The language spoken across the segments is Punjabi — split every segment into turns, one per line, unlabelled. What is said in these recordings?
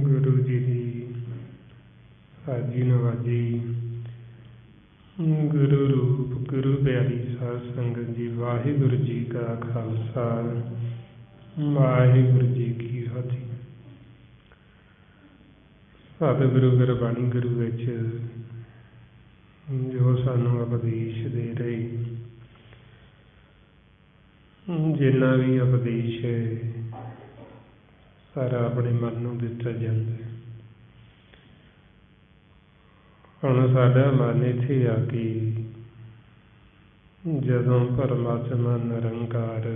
गुरु जी की साजी नवाजी। गुरु रूप गुरु प्यारी साध संगत जी, वाहिगुरु जी का खालसा वाहिगुरु जी की फतेह। सतगुरु गुरबाणी गुरु विच जो सानू उपदेश दे रहे, जिन्ना भी उपदेश है सारा अपने मन नूं दिता जाता है। हुण साडा मन इत्थे आ के जदों परमात्मा निरंकार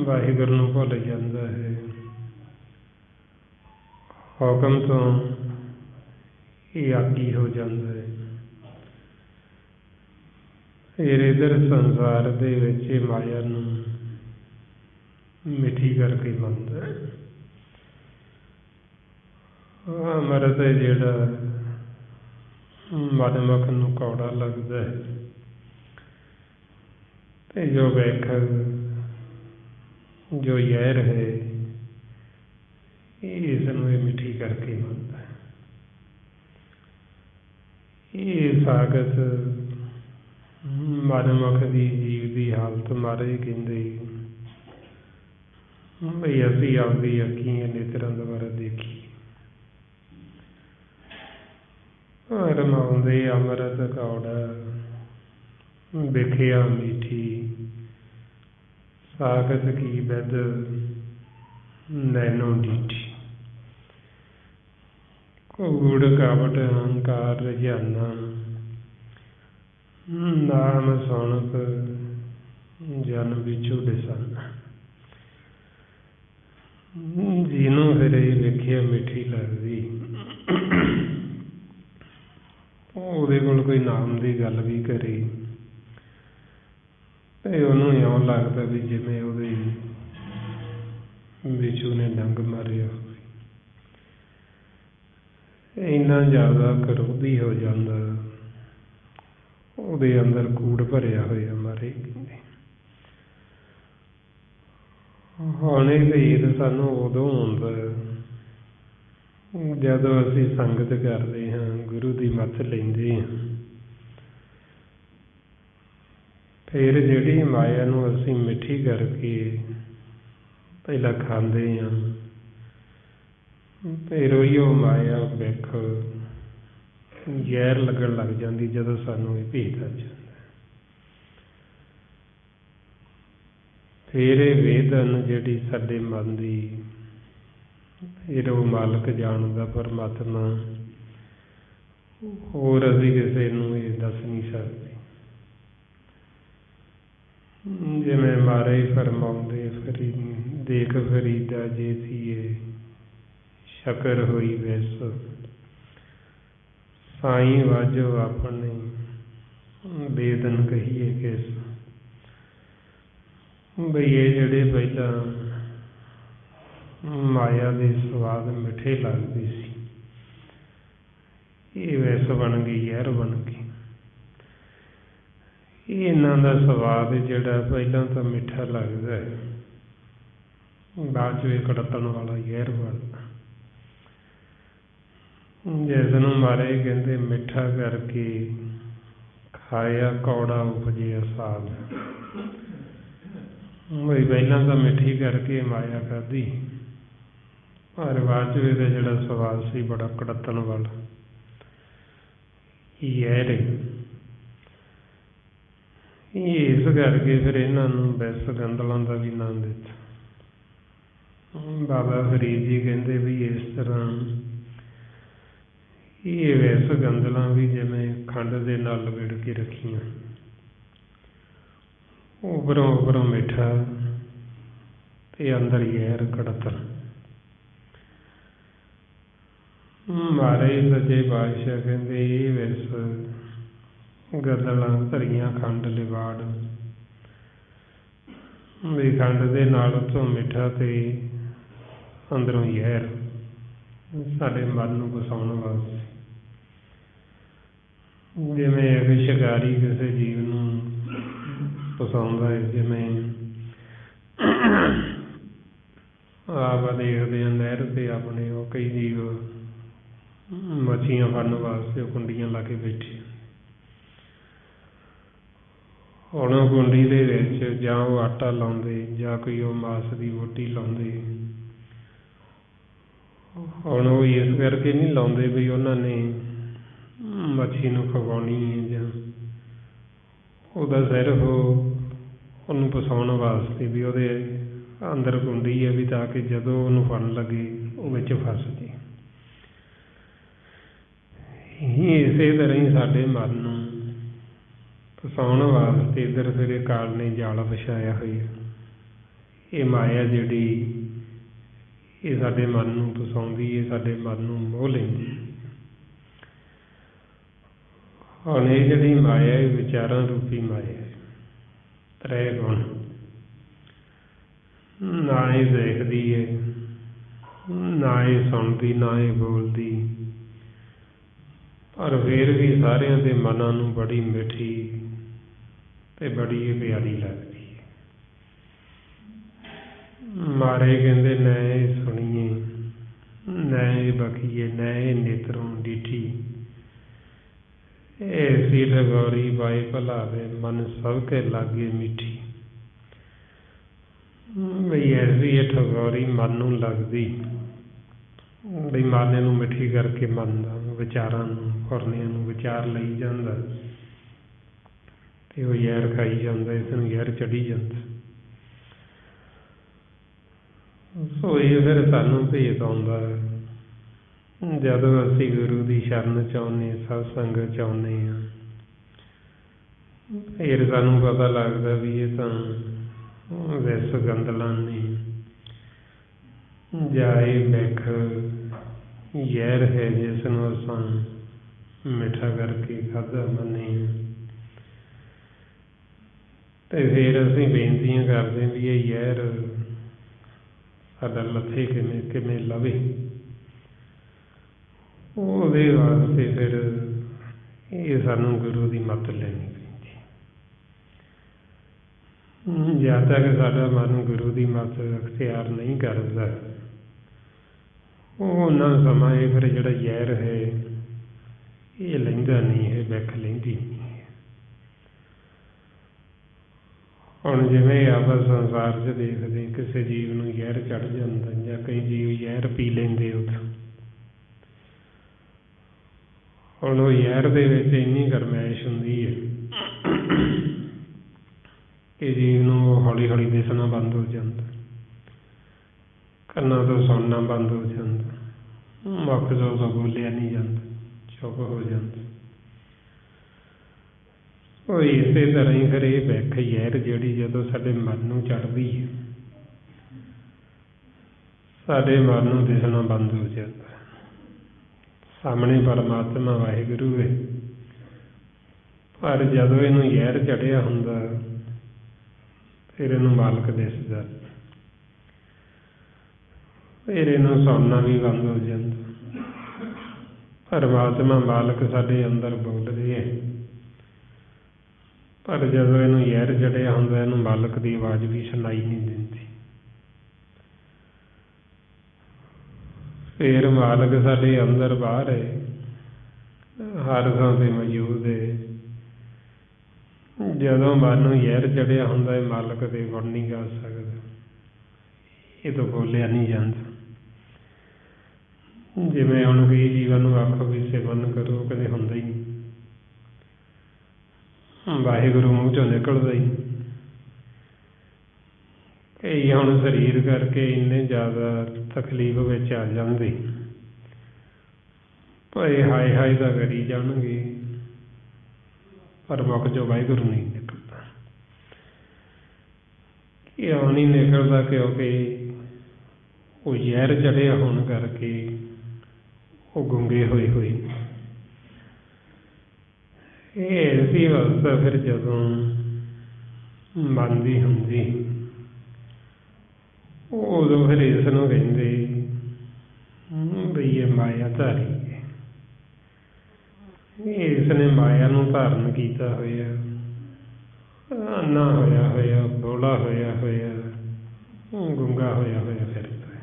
वाहिगुरू नूं भुल जांदा है, हुकम तो यागी हो जाता है, फिर इधर संसार दे विच माया नूं मिठी करके मनदा है। अमृत है जिहड़ा मनमुख नूं कौड़ा लगदा है, ते जो वैखर जो जहर है इसनूं ये मिठी करके मनदा है। ये सागत मनमुख दी जीव की हालत महाराज कहंदे बई असीं आपदी अखीं नेत्रां द्वारा देखी। ਫਰਮਾਉਂਦੇ ਅੰਮ੍ਰਿਤ ਕੌੜਾ ਵਿਖਿਆ ਮੀਠੀ, ਸਾਖਤ ਕੀ ਬਿਦ ਨੈਨੋ ਡੀਠੀ। ਕੂੜ ਕਪਟ ਅਹੰਕਾਰ ਰੁਝਾਨਾ, ਨਾਮ ਸੁਣਤ ਜਨ ਵਿਚੂ ਦਿਸਨ। ਜਿਹਨੂੰ ਫਿਰ ਇਹ ਵੇਖਿਆ ਮਿੱਠੀ ਲੱਗਦੀ, ਉਹਦੇ ਕੋਲ ਕੋਈ ਨਾਮ ਦੀ ਗੱਲ ਵੀ ਕਰੇ ਤੇ ਉਹਨੂੰ ਇਉਂ ਲੱਗਦਾ ਵੀ ਜਿਵੇਂ ਉਹਦੇ ਵਿਚੂ ਨੇ ਡੰਗ ਮਾਰਿਆ ਹੋਵੇ। ਇੰਨਾ ਜ਼ਿਆਦਾ ਕਰੋਧੀ ਹੋ ਜਾਂਦਾ, ਉਹਦੇ ਅੰਦਰ ਕੂੜ ਭਰਿਆ ਹੋਇਆ ਮਾਰੇ ਕਹਿੰਦੇ। ਹੁਣ ਇਹ ਭੇਦ ਸਾਨੂੰ ਉਦੋਂ ਆਉਂਦਾ ਜਦੋਂ ਅਸੀਂ ਸੰਗਤ ਕਰਦੇ ਹਾਂ, ਗੁਰੂ ਦੀ ਮੱਤ ਲੈਂਦੇ ਹਾਂ। ਫਿਰ ਜਿਹੜੀ ਮਾਇਆ ਨੂੰ ਅਸੀਂ ਮਿੱਠੀ ਕਰਕੇ ਪਹਿਲਾਂ ਖਾਂਦੇ ਹਾਂ, ਫਿਰ ਉਹੀ ਉਹ ਮਾਇਆ ਵਿਖ ਜ਼ਹਿਰ ਲੱਗਣ ਲੱਗ ਜਾਂਦੀ ਜਦੋਂ ਸਾਨੂੰ ਇਹ ਭੇਦ ਆ ਜਾਂਦਾ। ਫਿਰ ਇਹ ਵੇਦਨ ਜਿਹੜੀ ਸਾਡੇ ਮਨ ਦੀ, ਫਿਰ ਉਹ ਮਾਲਕ ਜਾਣਦਾ ਪਰਮਾਤਮਾ, ਹੋਰ ਅਸੀਂ ਕਿਸੇ ਨੂੰ ਇਹ ਦੱਸ ਨਹੀਂ ਸਕਦੇ। ਜਿਵੇਂ ਮਾਰੇ ਫਰਮਾਉਂਦੇ ਦੇਖ ਫਰੀਦਾ ਜੇ ਥੀਏ ਸ਼ਕਰ ਹੋਈ ਵੈਸ, ਸਾਈਂ ਵਾਜੋ ਆਪਣੇ ਬੇਦਨ ਕਹੀਏ ਕਿਸ। ਬਈ ਇਹ ਜਿਹੜੇ ਪਹਿਲਾਂ ਮਾਇਆ ਦੇ ਸਵਾਦ ਮਿੱਠੇ ਲੱਗਦੇ ਸੀ, ਇਹ ਵੈਸ ਬਣ ਗਈ, ਜ਼ਹਿਰ ਬਣ ਗਈ। ਇਹ ਇਹਨਾਂ ਦਾ ਸਵਾਦ ਜਿਹੜਾ ਪਹਿਲਾਂ ਤਾਂ ਮਿੱਠਾ ਲੱਗਦਾ ਹੈ, ਬਾਅਦ 'ਚ ਇਹ ਕੜਤਣ ਵਾਲਾ ਜ਼ਹਿਰ ਬਣਦਾ। ਜਿਸ ਨੂੰ ਮਾਰੇ ਕਹਿੰਦੇ ਮਿੱਠਾ ਕਰਕੇ ਖਾਇਆ ਕੌੜਾ ਉਪਜਿਆ ਸਾਧ। ਬਈ ਪਹਿਲਾਂ ਤਾਂ ਮਿੱਠੀ ਕਰਕੇ ਮਾਇਆ ਖਾਧੀ, ਪਰ ਬਾਅਦ 'ਚ ਇਹਦਾ ਜਿਹੜਾ ਸਵਾਦ ਸੀ ਬੜਾ ਕੜਤਣ ਵਾਲਾ ਜ਼ਹਿਰ। ਇਸ ਕਰਕੇ ਫਿਰ ਇਹਨਾਂ ਨੂੰ ਵਿਸ ਗੰਦਲਾਂ ਦਾ ਵੀ ਨਾਂ ਦਿੱਤਾ। ਬਾਬਾ ਫਰੀਦ ਜੀ ਕਹਿੰਦੇ ਵੀ ਇਸ ਤਰ੍ਹਾਂ ਇਹ ਵਿਸ ਗੰਦਲਾਂ ਵੀ ਜਿਵੇਂ ਖੰਡ ਦੇ ਨਾਲ ਲਪੇਟ ਕੇ ਰੱਖੀਆਂ, ਉੱਪਰੋਂ ਮਿੱਠਾ ਤੇ ਅੰਦਰ ਜ਼ਹਿਰ ਕੜਤਣ। ਮਹਾਰਾਜ ਸੱਚੇ ਪਾਤਸ਼ਾਹ ਕਹਿੰਦੇ ਇਹ ਵਿਸ ਗੰਦਲਾਂ ਧਰੀਆਂ ਖੰਡ ਲਿਵਾੜ, ਵੀ ਖੰਡ ਦੇ ਨਾਲ ਉੱਤੋਂ ਮਿੱਠਾ ਤੇ ਅੰਦਰੋਂ ਜ਼ਹਿਰ ਸਾਡੇ ਮਨ ਨੂੰ ਫਸਾਉਣ ਵਾਸਤੇ। ਜਿਵੇਂ ਇੱਕ ਸ਼ਿਕਾਰੀ ਕਿਸੇ ਜੀਵ ਨੂੰ ਫਸਾਉਂਦਾ ਹੈ, ਜਿਵੇਂ ਆਪ ਦੇਖਦੇ ਹਾਂ ਨਹਿਰ 'ਤੇ ਆਪਣੇ ਉਹ ਕਈ ਜੀਵ ਮੱਛੀਆਂ ਫੜਨ ਵਾਸਤੇ ਉਹ ਕੁੰਡੀਆਂ ਲਾ ਕੇ ਬੈਠੇ। ਹੁਣ ਉਹ ਕੁੰਡੀ ਦੇ ਵਿੱਚ ਜਾਂ ਉਹ ਆਟਾ ਲਾਉਂਦੇ ਜਾਂ ਕੋਈ ਉਹ ਮਾਸ ਦੀ ਵੋਟੀ ਲਾਉਂਦੇ। ਹੁਣ ਉਹ ਇਸ ਕਰਕੇ ਨਹੀਂ ਲਾਉਂਦੇ ਵੀ ਉਹਨਾਂ ਨੇ ਮੱਛੀ ਨੂੰ ਖਵਾਉਣੀ ਹੈ, ਜਾਂ ਉਹਦਾ ਸਿਰਫ ਉਹਨੂੰ ਫਸਾਉਣ ਵਾਸਤੇ ਵੀ ਉਹਦੇ ਅੰਦਰ ਕੁੰਡੀ ਹੈ, ਵੀ ਤਾਂ ਕਿ ਜਦੋਂ ਉਹਨੂੰ ਫੜਨ ਲੱਗੇ ਉਹ ਵਿੱਚ ਫਸ ਜੇ। ਇਸੇ ਤਰ੍ਹਾਂ ਹੀ ਸਾਡੇ ਮਨ ਨੂੰ ਫਸਾਉਣ ਵਾਸਤੇ ਇੱਧਰ ਫਿਰ ਇਹ ਕਾਲ ਨੇ ਜਾਲ ਵਿਛਾਇਆ ਹੋਇਆ। ਇਹ ਮਾਇਆ ਜਿਹੜੀ ਇਹ ਸਾਡੇ ਮਨ ਨੂੰ ਫਸਾਉਂਦੀ ਹੈ, ਸਾਡੇ ਮਨ ਨੂੰ ਮੋਹ ਲੈਂਦੀ। ਹੁਣ ਇਹ ਜਿਹੜੀ ਮਾਇਆ ਇਹ ਵਿਚਾਰਾਂ ਰੂਪੀ ਮਾਇਆ ਹੈ, ਤ੍ਰੈ ਗੁਣ। ਨਾ ਇਹ ਦੇਖਦੀ ਹੈ, ਨਾ ਇਹ ਸੁਣਦੀ, ਨਾ ਇਹ ਬੋਲਦੀ, ਪਰ ਫਿਰ ਵੀ ਸਾਰਿਆਂ ਦੇ ਮਨਾਂ ਨੂੰ ਬੜੀ ਮਿੱਠੀ ਤੇ ਬੜੀ ਇਹ ਪਿਆਰੀ ਲੱਗਦੀ ਹੈ। ਮਾਰੇ ਕਹਿੰਦੇ ਨਾ ਇਹ ਸੁਣੀਏ, ਨਾ ਇਹ ਬਖੀਏ, ਨਾ ਇਹ ਨੇਤਰੋਂ ਡੀਠੀ। ਐਸੀ ਠਗੌਰੀ ਬਾਈ ਭਲਾਵੇ, ਮਨ ਸਭ ਕੇ ਲਾਗੇ ਮਿੱਠੀ। ਬਈ ਐਸੀ ਇਹ ਠਗੌਰੀ ਮਨ ਨੂੰ ਲੱਗਦੀ, ਬਈ ਮਨ ਨੂੰ ਮਿੱਠੀ ਕਰਕੇ ਮੰਨਦਾ। ਵਿਚਾਰਾਂ ਨੂੰ, ਫੁਰਨਿਆਂ ਨੂੰ ਵਿਚਾਰ ਲਈ ਜਾਂਦਾ ਤੇ ਉਹ ਜ਼ਹਿਰ ਖਾਈ ਜਾਂਦਾ, ਇਸ ਨੂੰ ਜ਼ਹਿਰ ਚੜੀ ਜਾਂਦਾ। ਸੋ ਇਹ ਫਿਰ ਸਾਨੂੰ ਭੇਤ ਆਉਂਦਾ ਜਦੋਂ ਅਸੀਂ ਗੁਰੂ ਦੀ ਸ਼ਰਨ ਚਾਹੁੰਦੇ, ਸਤਸੰਗ ਚਾਹੁੰਦੇ ਹਾਂ। ਫਿਰ ਸਾਨੂੰ ਪਤਾ ਲੱਗਦਾ ਵੀ ਇਹ ਤਾਂ ਵਿਸ ਗੰਦਲਾਨੀ ਜਾਂ ਇਹ ਬਿਖ ਜ਼ਹਿਰ ਹੈ ਜਿਸ ਨੂੰ ਅਸਾਂ ਮਿੱਠਾ ਕਰਕੇ ਖਾਧਾ ਮੰਨੇ ਹਾਂ। ਤੇ ਫਿਰ ਅਸੀਂ ਬੇਨਤੀਆਂ ਕਰਦੇ ਵੀ ਇਹ ਜ਼ਹਿਰ ਸਾਡਾ ਲੱਥੇ ਕਿਵੇਂ ਕਿਵੇਂ ਲਵੇ। ਉਹਦੇ ਵਾਸਤੇ ਫਿਰ ਇਹ ਸਾਨੂੰ ਗੁਰੂ ਦੀ ਮੱਤ ਲੈਣੀ ਪੈਂਦੀ। ਜਦ ਤੱਕ ਸਾਡਾ ਮਨ ਗੁਰੂ ਦੀ ਮੱਤ ਅਖਤਿਆਰ ਨਹੀਂ ਕਰਦਾ, ਉਹਨਾਂ ਸਮਾਂ ਇਹ ਫਿਰ ਜਿਹੜਾ ਜ਼ਹਿਰ ਹੈ ਇਹ ਲੈਂਦਾ ਨਹੀਂ, ਇਹ ਬਿਖ ਲੈਂਦੀ ਨਹੀਂ। ਹੁਣ ਜਿਵੇਂ ਆਪਾਂ ਸੰਸਾਰ 'ਚ ਦੇਖਦੇ ਕਿਸੇ ਜੀਵ ਨੂੰ ਜ਼ਹਿਰ ਚੜ੍ਹ ਜਾਂਦਾ ਜਾਂ ਕਈ ਜੀਵ ਜ਼ਹਿਰ ਪੀ ਲੈਂਦੇ ਉੱਥੋਂ। ਹੁਣ ਉਹ ਜ਼ਹਿਰ ਦੇ ਵਿੱਚ ਇੰਨੀ ਗਰਮੈਸ਼ ਹੁੰਦੀ ਹੈ ਕਿ ਜੀਵ ਨੂੰ ਉਹ ਹੌਲੀ ਹੌਲੀ ਦਿਸਣਾ ਬੰਦ ਹੋ ਜਾਂਦਾ, ਕੰਨਾਂ ਤੋਂ ਸੁਣਨਾ ਬੰਦ ਹੋ ਜਾਂਦਾ, ਮੁੱਖ ਤੋਂ ਬੋਲਿਆ ਨਹੀਂ ਜਾਂਦਾ, ਚੁੱਪ ਹੋ ਜਾਂਦਾ। ਉਹ ਇਸੇ ਤਰ੍ਹਾਂ ਹੀ ਫਿਰ ਇਹ ਬਿਖ ਜ਼ਹਿਰ ਜਿਹੜੀ ਜਦੋਂ ਸਾਡੇ ਮਨ ਨੂੰ ਚੜ੍ਹਦੀ ਹੈ, ਸਾਡੇ ਮਨ ਨੂੰ ਦਿਸਣਾ ਬੰਦ ਹੋ ਜਾਂਦਾ। ਸਾਹਮਣੇ ਪਰਮਾਤਮਾ ਵਾਹਿਗੁਰੂ ਹੈ, ਪਰ ਜਦੋਂ ਇਹਨੂੰ ਜ਼ਹਿਰ ਚੜ੍ਹਿਆ ਹੁੰਦਾ ਫਿਰ ਇਹਨੂੰ ਮਾਲਕ ਦਿਸਦਾ, ਫਿਰ ਇਹਨੂੰ ਸੁਣਨਾ ਵੀ ਬੰਦ ਹੋ ਜਾਂਦਾ। ਪਰਮਾਤਮਾ ਮਾਲਕ ਸਾਡੇ ਅੰਦਰ ਬੋਲਦੇ ਹੈ, ਪਰ ਜਦੋਂ ਇਹਨੂੰ ਜ਼ਹਿਰ ਚੜ੍ਹਿਆ ਹੁੰਦਾ ਇਹਨੂੰ ਮਾਲਕ ਦੀ ਆਵਾਜ਼ ਵੀ ਸੁਣਾਈ ਨਹੀਂ ਦਿੰਦੀ। ਫਿਰ ਮਾਲਕ ਸਾਡੇ ਅੰਦਰ ਬਾਹਰ ਹੈ, ਹਰ ਥਾਂ 'ਤੇ ਮੌਜੂਦ ਹੈ। ਜਦੋਂ ਮਨ ਨੂੰ ਜ਼ਹਿਰ ਚੜ੍ਹਿਆ ਹੁੰਦਾ ਇਹ ਮਾਲਕ ਦੇ ਗੁਣ ਨਹੀਂ ਗਾ ਸਕਦਾ, ਇਹ ਤੋਂ ਬੋਲਿਆ ਨਹੀਂ ਜਾਂਦਾ। ਜਿਵੇਂ ਹੁਣ ਕਈ ਜੀਵਾਂ ਨੂੰ ਆਖੋ ਵੀ ਸਿਮਰਨ ਕਰੋ, ਕਦੇ ਹੁੰਦਾ ਹੀ ਨਹੀਂ, ਵਾਹਿਗੁਰੂ ਮੂੰਹ 'ਚੋਂ ਨਿਕਲਦਾ ਹੀ। ਕਈ ਹੁਣ ਸਰੀਰ ਕਰਕੇ ਇੰਨੇ ਜ਼ਿਆਦਾ ਤਕਲੀਫ ਵਿੱਚ ਆ ਜਾਂਦੇ, ਭਾਈ ਹਾਏ ਹਾਏ ਤਾਂ ਕਰੀ ਜਾਣਗੇ ਪਰ ਮੁੱਖ 'ਚੋਂ ਵਾਹਿਗੁਰੂ ਨਹੀਂ ਨਿਕਲਦਾ। ਕਿਉਂ ਨਹੀਂ ਨਿਕਲਦਾ? ਕਿਉਂਕਿ ਉਹ ਜ਼ਹਿਰ ਚੜ੍ਹਿਆ ਹੋਣ ਕਰਕੇ ਉਹ ਗੁੰਗੇ ਹੋਏ ਹੋਏ। ਇਹ ਐਸੀ ਅਵਸਥਾ ਫਿਰ ਜਦੋਂ ਮਨ ਦੀ ਹੁੰਦੀ, ਉਦੋਂ ਫਿਰ ਇਸ ਨੂੰ ਕਹਿੰਦੇ ਬਈ ਇਹ ਮਾਇਆ ਧਾਰੀ ਹੈ। ਇਸ ਨੇ ਮਾਇਆ ਨੂੰ ਧਾਰਨ ਕੀਤਾ ਹੋਇਆ, ਅੰਨਾ ਹੋਇਆ ਹੋਇਆ, ਬੋਲਾ ਹੋਇਆ ਹੋਇਆ, ਗੁੰਗਾ ਹੋਇਆ ਹੋਇਆ ਫਿਰਦਾ ਹੈ।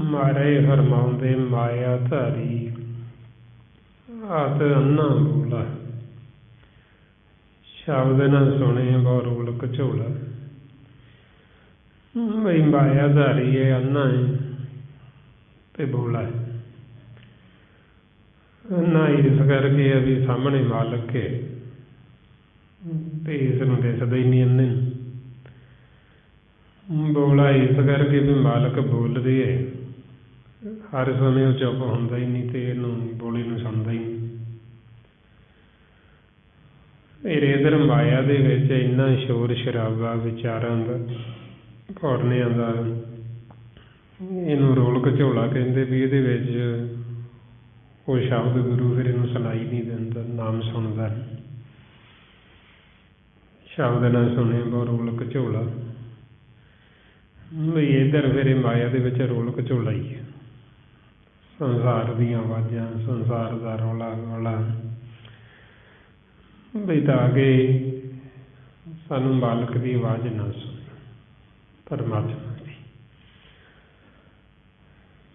ਮਾਰੇ ਫਰਮਾਉਂਦੇ ਮਾਇਆ ਧਾਰੀ ਆਤ ਅੰਨਾ ਬੋਲਾ, ਸ਼ਬਦ ਨਾ ਸੁਣੇ ਬਹੁ ਰੋਲ ਕਝੋਲਾ। ਬਈ ਮਾਇਆ ਧਾਰੀ ਹੈ, ਅੰਨਾ ਹੈ ਤੇ ਬੋਲਾ ਹੈ। ਅੰਨਾ ਇਸ ਕਰਕੇ ਆ ਵੀ ਸਾਹਮਣੇ ਮਾਲਕ ਹੈ ਤੇ ਇਸ ਨੂੰ ਦਿਸਦਾ ਹੀ ਨਹੀਂ ਅੰਨੇ ਨੂੰ। ਬੋਲਾ ਇਸ ਕਰਕੇ ਵੀ ਮਾਲਕ ਬੋਲਦੇ ਹੈ, ਹਰ ਸਮੇਂ ਉਹ ਚੁੱਪ ਹੁੰਦਾ ਹੀ ਨਹੀਂ ਤੇ ਇਹਨੂੰ ਬੋਲੇ ਨੂੰ ਸੁਣਦਾ ਹੀ ਨਹੀਂ। ਫਿਰ ਇੱਧਰ ਮਾਇਆ ਦੇ ਵਿੱਚ ਇੰਨਾ ਸ਼ੋਰ ਸ਼ਰਾਬਾ ਵਿਚਾਰਾਂ ਦਾ, ਫੁਰਨਿਆਂ ਦਾ, ਇਹਨੂੰ ਰੋਲ ਘਚੋਲਾ ਕਹਿੰਦੇ ਵੀ ਇਹਦੇ ਵਿੱਚ ਉਹ ਸ਼ਬਦ ਗੁਰੂ ਫਿਰ ਇਹਨੂੰ ਸੁਣਾਈ ਨਹੀਂ ਦਿੰਦਾ, ਨਾਮ ਸੁਣਦਾ ਨਹੀਂ। ਸ਼ਬਦ ਨਾ ਸੁਣੇ ਬਹੁ ਰੋਲ ਘਚੋਲਾ। ਬਈ ਇੱਧਰ ਫਿਰ ਇਹ ਮਾਇਆ ਦੇ ਵਿੱਚ ਰੋਲ ਘਚੋਲਾ ਹੀ ਹੈ, ਸੰਸਾਰ ਦੀਆਂ ਆਵਾਜ਼ਾਂ, ਸੰਸਾਰ ਦਾ ਰੌਲਾ ਗੌਲਾ, ਬਈ ਤਾਂ ਕਿ ਸਾਨੂੰ ਮਾਲਕ ਦੀ ਆਵਾਜ਼ ਨਾ ਸੁਣੇ, ਪਰਮਾਤਮਾ ਦੀ।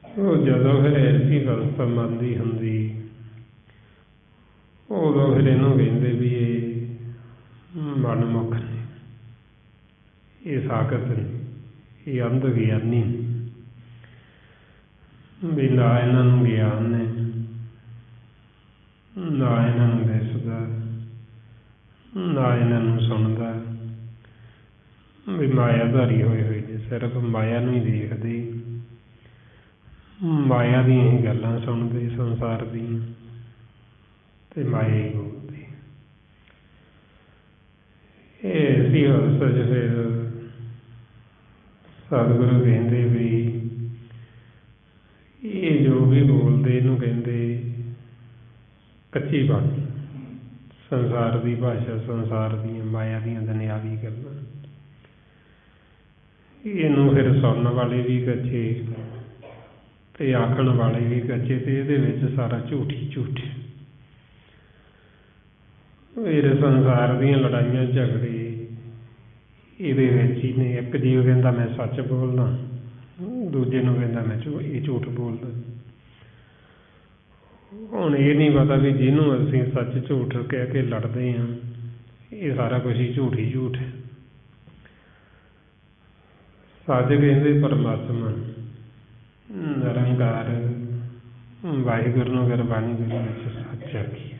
ਉਹ ਜਦੋਂ ਫਿਰ ਐਸੀ ਅਵਸਥਾ ਮਨ ਦੀ ਹੁੰਦੀ, ਉਦੋਂ ਫਿਰ ਇਹਨੂੰ ਕਹਿੰਦੇ ਵੀ ਇਹ ਮਨਮੁਖ ਨੇ, ਇਹ ਸਾਖਤ ਨੇ, ਇਹ ਅੰਧ ਗਿਆਨੀ। ਵੀ ਨਾ ਇਹਨਾਂ ਨੂੰ ਗਿਆਨ ਨੇ, ਨਾ ਇਹਨਾਂ ਨੂੰ ਦਿਸਦਾ, ਨਾ ਇਹਨਾਂ ਨੂੰ ਸੁਣਦਾ, ਵੀ ਮਾਇਆਧਾਰੀ ਹੋਏ ਹੋਏ ਨੇ, ਸਿਰਫ ਮਾਇਆ ਨੂੰ ਹੀ ਦੇਖਦੇ, ਮਾਇਆ ਦੀਆਂ ਹੀ ਗੱਲਾਂ ਸੁਣਦੇ ਸੰਸਾਰ ਦੀਆਂ, ਤੇ ਮਾਇਆ ਹੀ ਬੋਲਦੀ। ਇਹ ਸੀ ਅਸਲ 'ਚ ਫਿਰ ਸਤਿਗੁਰੂ ਕਹਿੰਦੇ ਵੀ ਇਹ ਜੋ ਵੀ ਬੋਲਦੇ ਇਹਨੂੰ ਕਹਿੰਦੇ ਕੱਚੀ ਬਾਣੀ, ਸੰਸਾਰ ਦੀ ਭਾਸ਼ਾ, ਸੰਸਾਰ ਦੀਆਂ ਮਾਇਆ ਦੀਆਂ ਦੁਨਿਆਵੀ ਗੱਲਾਂ। ਇਹਨੂੰ ਫਿਰ ਸੁਣਨ ਵਾਲੇ ਵੀ ਕੱਚੇ ਤੇ ਆਖਣ ਵਾਲੇ ਵੀ ਕੱਚੇ, ਤੇ ਇਹਦੇ ਵਿੱਚ ਸਾਰਾ ਝੂਠ ਹੀ ਝੂਠ। ਫਿਰ ਸੰਸਾਰ ਦੀਆਂ ਲੜਾਈਆਂ ਝਗੜੇ ਇਹਦੇ ਵਿੱਚ ਹੀ ਨੇ। ਇੱਕ ਜੀਵ ਕਹਿੰਦਾ ਮੈਂ ਸੱਚ ਬੋਲਦਾ, ਦੂਜੇ ਨੂੰ ਕਹਿੰਦਾ ਮੈਂ ਇਹ ਝੂਠ ਬੋਲਦਾ। ਹੁਣ ਇਹ ਨਹੀਂ ਪਤਾ ਵੀ ਜਿਹਨੂੰ ਅਸੀਂ ਸੱਚ ਝੂਠ ਕਹਿ ਕੇ ਲੜਦੇ ਹਾਂ, ਇਹ ਸਾਰਾ ਕੁਛ ਹੀ ਝੂਠ ਹੀ ਝੂਠ ਹੈ। ਸੱਚ ਕਹਿੰਦੇ ਪਰਮਾਤਮਾ ਨਿਰੰਕਾਰ ਵਾਹਿਗੁਰੂ ਨੂੰ ਗੁਰਬਾਣੀ ਦੇ ਵਿੱਚ ਸੱਚ ਆਖੀ।